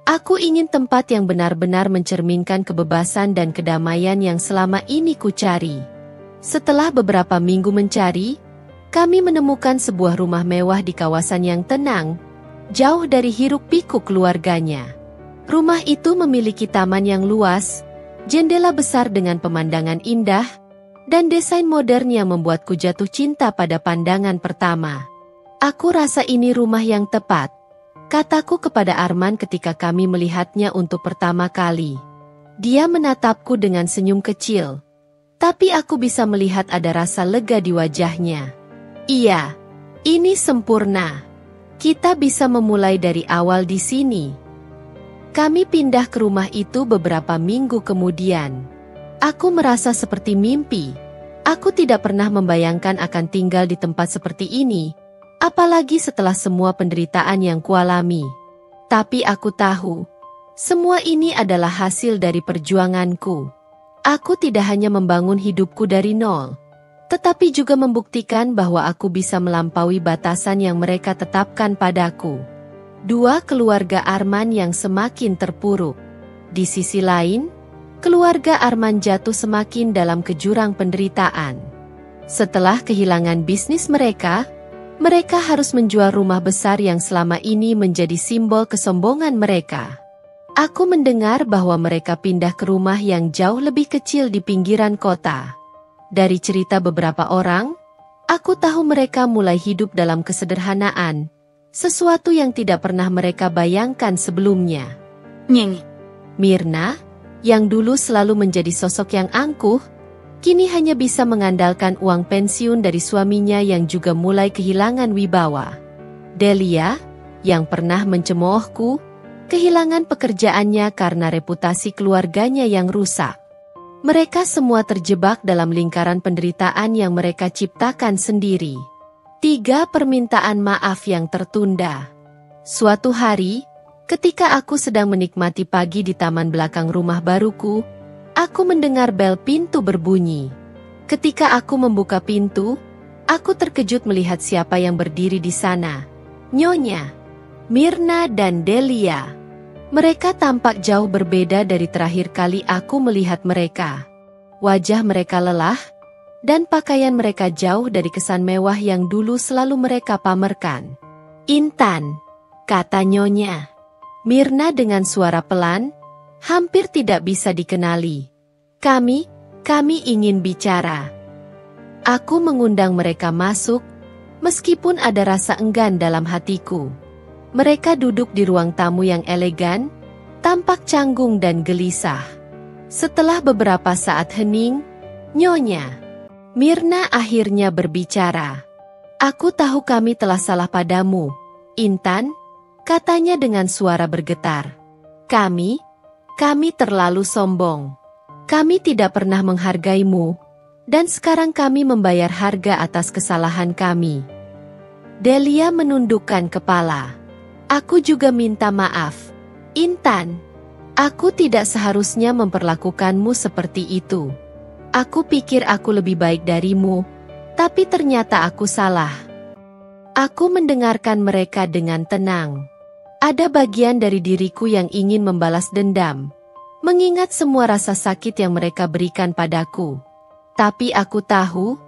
aku ingin tempat yang benar-benar mencerminkan kebebasan dan kedamaian yang selama ini ku cari. Setelah beberapa minggu mencari, kami menemukan sebuah rumah mewah di kawasan yang tenang, jauh dari hiruk-pikuk keluarganya. Rumah itu memiliki taman yang luas, jendela besar dengan pemandangan indah, dan desain modern yang membuatku jatuh cinta pada pandangan pertama. "Aku rasa ini rumah yang tepat," kataku kepada Arman ketika kami melihatnya untuk pertama kali. Dia menatapku dengan senyum kecil, tapi aku bisa melihat ada rasa lega di wajahnya. "Iya, ini sempurna. Kita bisa memulai dari awal di sini." Kami pindah ke rumah itu beberapa minggu kemudian. Aku merasa seperti mimpi. Aku tidak pernah membayangkan akan tinggal di tempat seperti ini, apalagi setelah semua penderitaan yang kualami. Tapi aku tahu, semua ini adalah hasil dari perjuanganku. Aku tidak hanya membangun hidupku dari nol, tetapi juga membuktikan bahwa aku bisa melampaui batasan yang mereka tetapkan padaku. 2. Keluarga Arman yang semakin terpuruk. Di sisi lain, keluarga Arman jatuh semakin dalam jurang penderitaan. Setelah kehilangan bisnis mereka harus menjual rumah besar yang selama ini menjadi simbol kesombongan mereka. Aku mendengar bahwa mereka pindah ke rumah yang jauh lebih kecil di pinggiran kota. Dari cerita beberapa orang, aku tahu mereka mulai hidup dalam kesederhanaan, sesuatu yang tidak pernah mereka bayangkan sebelumnya. Nyeng. Mirna, yang dulu selalu menjadi sosok yang angkuh, kini hanya bisa mengandalkan uang pensiun dari suaminya yang juga mulai kehilangan wibawa. Delia, yang pernah mencemoohku, kehilangan pekerjaannya karena reputasi keluarganya yang rusak. Mereka semua terjebak dalam lingkaran penderitaan yang mereka ciptakan sendiri. 3 permintaan maaf yang tertunda. Suatu hari, ketika aku sedang menikmati pagi di taman belakang rumah baruku, aku mendengar bel pintu berbunyi. Ketika aku membuka pintu, aku terkejut melihat siapa yang berdiri di sana. Nyonya Mirna dan Delia. Mereka tampak jauh berbeda dari terakhir kali aku melihat mereka. Wajah mereka lelah, dan pakaian mereka jauh dari kesan mewah yang dulu selalu mereka pamerkan. Intan, kata Nyonya Mirna dengan suara pelan, hampir tidak bisa dikenali. Kami ingin bicara. Aku mengundang mereka masuk, meskipun ada rasa enggan dalam hatiku. Mereka duduk di ruang tamu yang elegan, tampak canggung dan gelisah. Setelah beberapa saat hening, Nyonya Mirna akhirnya berbicara. Aku tahu kami telah salah padamu, Intan, katanya dengan suara bergetar. Kami terlalu sombong. Kami tidak pernah menghargaimu, dan sekarang kami membayar harga atas kesalahan kami. Delia menundukkan kepala. Aku juga minta maaf, Intan. Aku tidak seharusnya memperlakukanmu seperti itu. Aku pikir aku lebih baik darimu, tapi ternyata aku salah. Aku mendengarkan mereka dengan tenang. Ada bagian dari diriku yang ingin membalas dendam, mengingat semua rasa sakit yang mereka berikan padaku. Tapi aku tahu,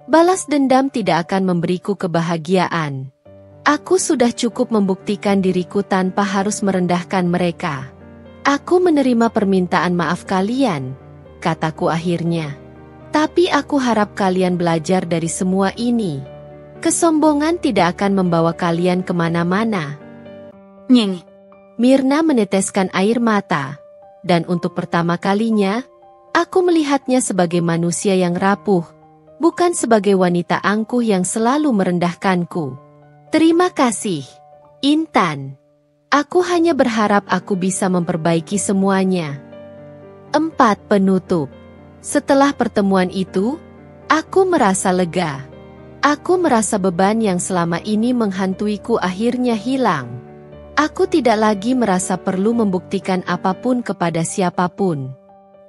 balas dendam tidak akan memberiku kebahagiaan. Aku sudah cukup membuktikan diriku tanpa harus merendahkan mereka. Aku menerima permintaan maaf kalian, kataku akhirnya. Tapi aku harap kalian belajar dari semua ini. Kesombongan tidak akan membawa kalian kemana-mana. Nyeng. Mirna meneteskan air mata, dan untuk pertama kalinya, aku melihatnya sebagai manusia yang rapuh, bukan sebagai wanita angkuh yang selalu merendahkanku. Terima kasih, Intan. Aku hanya berharap aku bisa memperbaiki semuanya. 4 penutup. Setelah pertemuan itu, aku merasa lega. Aku merasa beban yang selama ini menghantuiku akhirnya hilang. Aku tidak lagi merasa perlu membuktikan apapun kepada siapapun.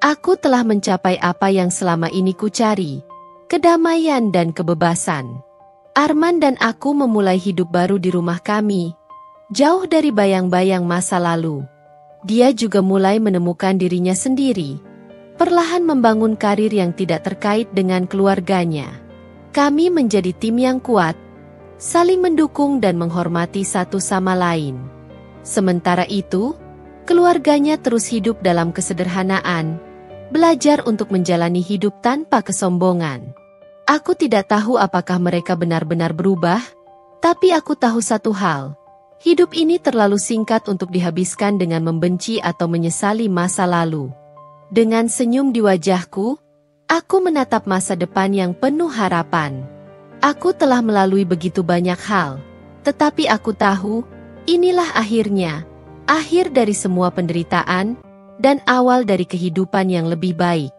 Aku telah mencapai apa yang selama ini ku cari, kedamaian dan kebebasan. Arman dan aku memulai hidup baru di rumah kami, jauh dari bayang-bayang masa lalu. Dia juga mulai menemukan dirinya sendiri, perlahan membangun karir yang tidak terkait dengan keluarganya. Kami menjadi tim yang kuat, saling mendukung dan menghormati satu sama lain. Sementara itu, keluarganya terus hidup dalam kesederhanaan, belajar untuk menjalani hidup tanpa kesombongan. Aku tidak tahu apakah mereka benar-benar berubah, tapi aku tahu satu hal. Hidup ini terlalu singkat untuk dihabiskan dengan membenci atau menyesali masa lalu. Dengan senyum di wajahku, aku menatap masa depan yang penuh harapan. Aku telah melalui begitu banyak hal, tetapi aku tahu, inilah akhirnya, akhir dari semua penderitaan, dan awal dari kehidupan yang lebih baik.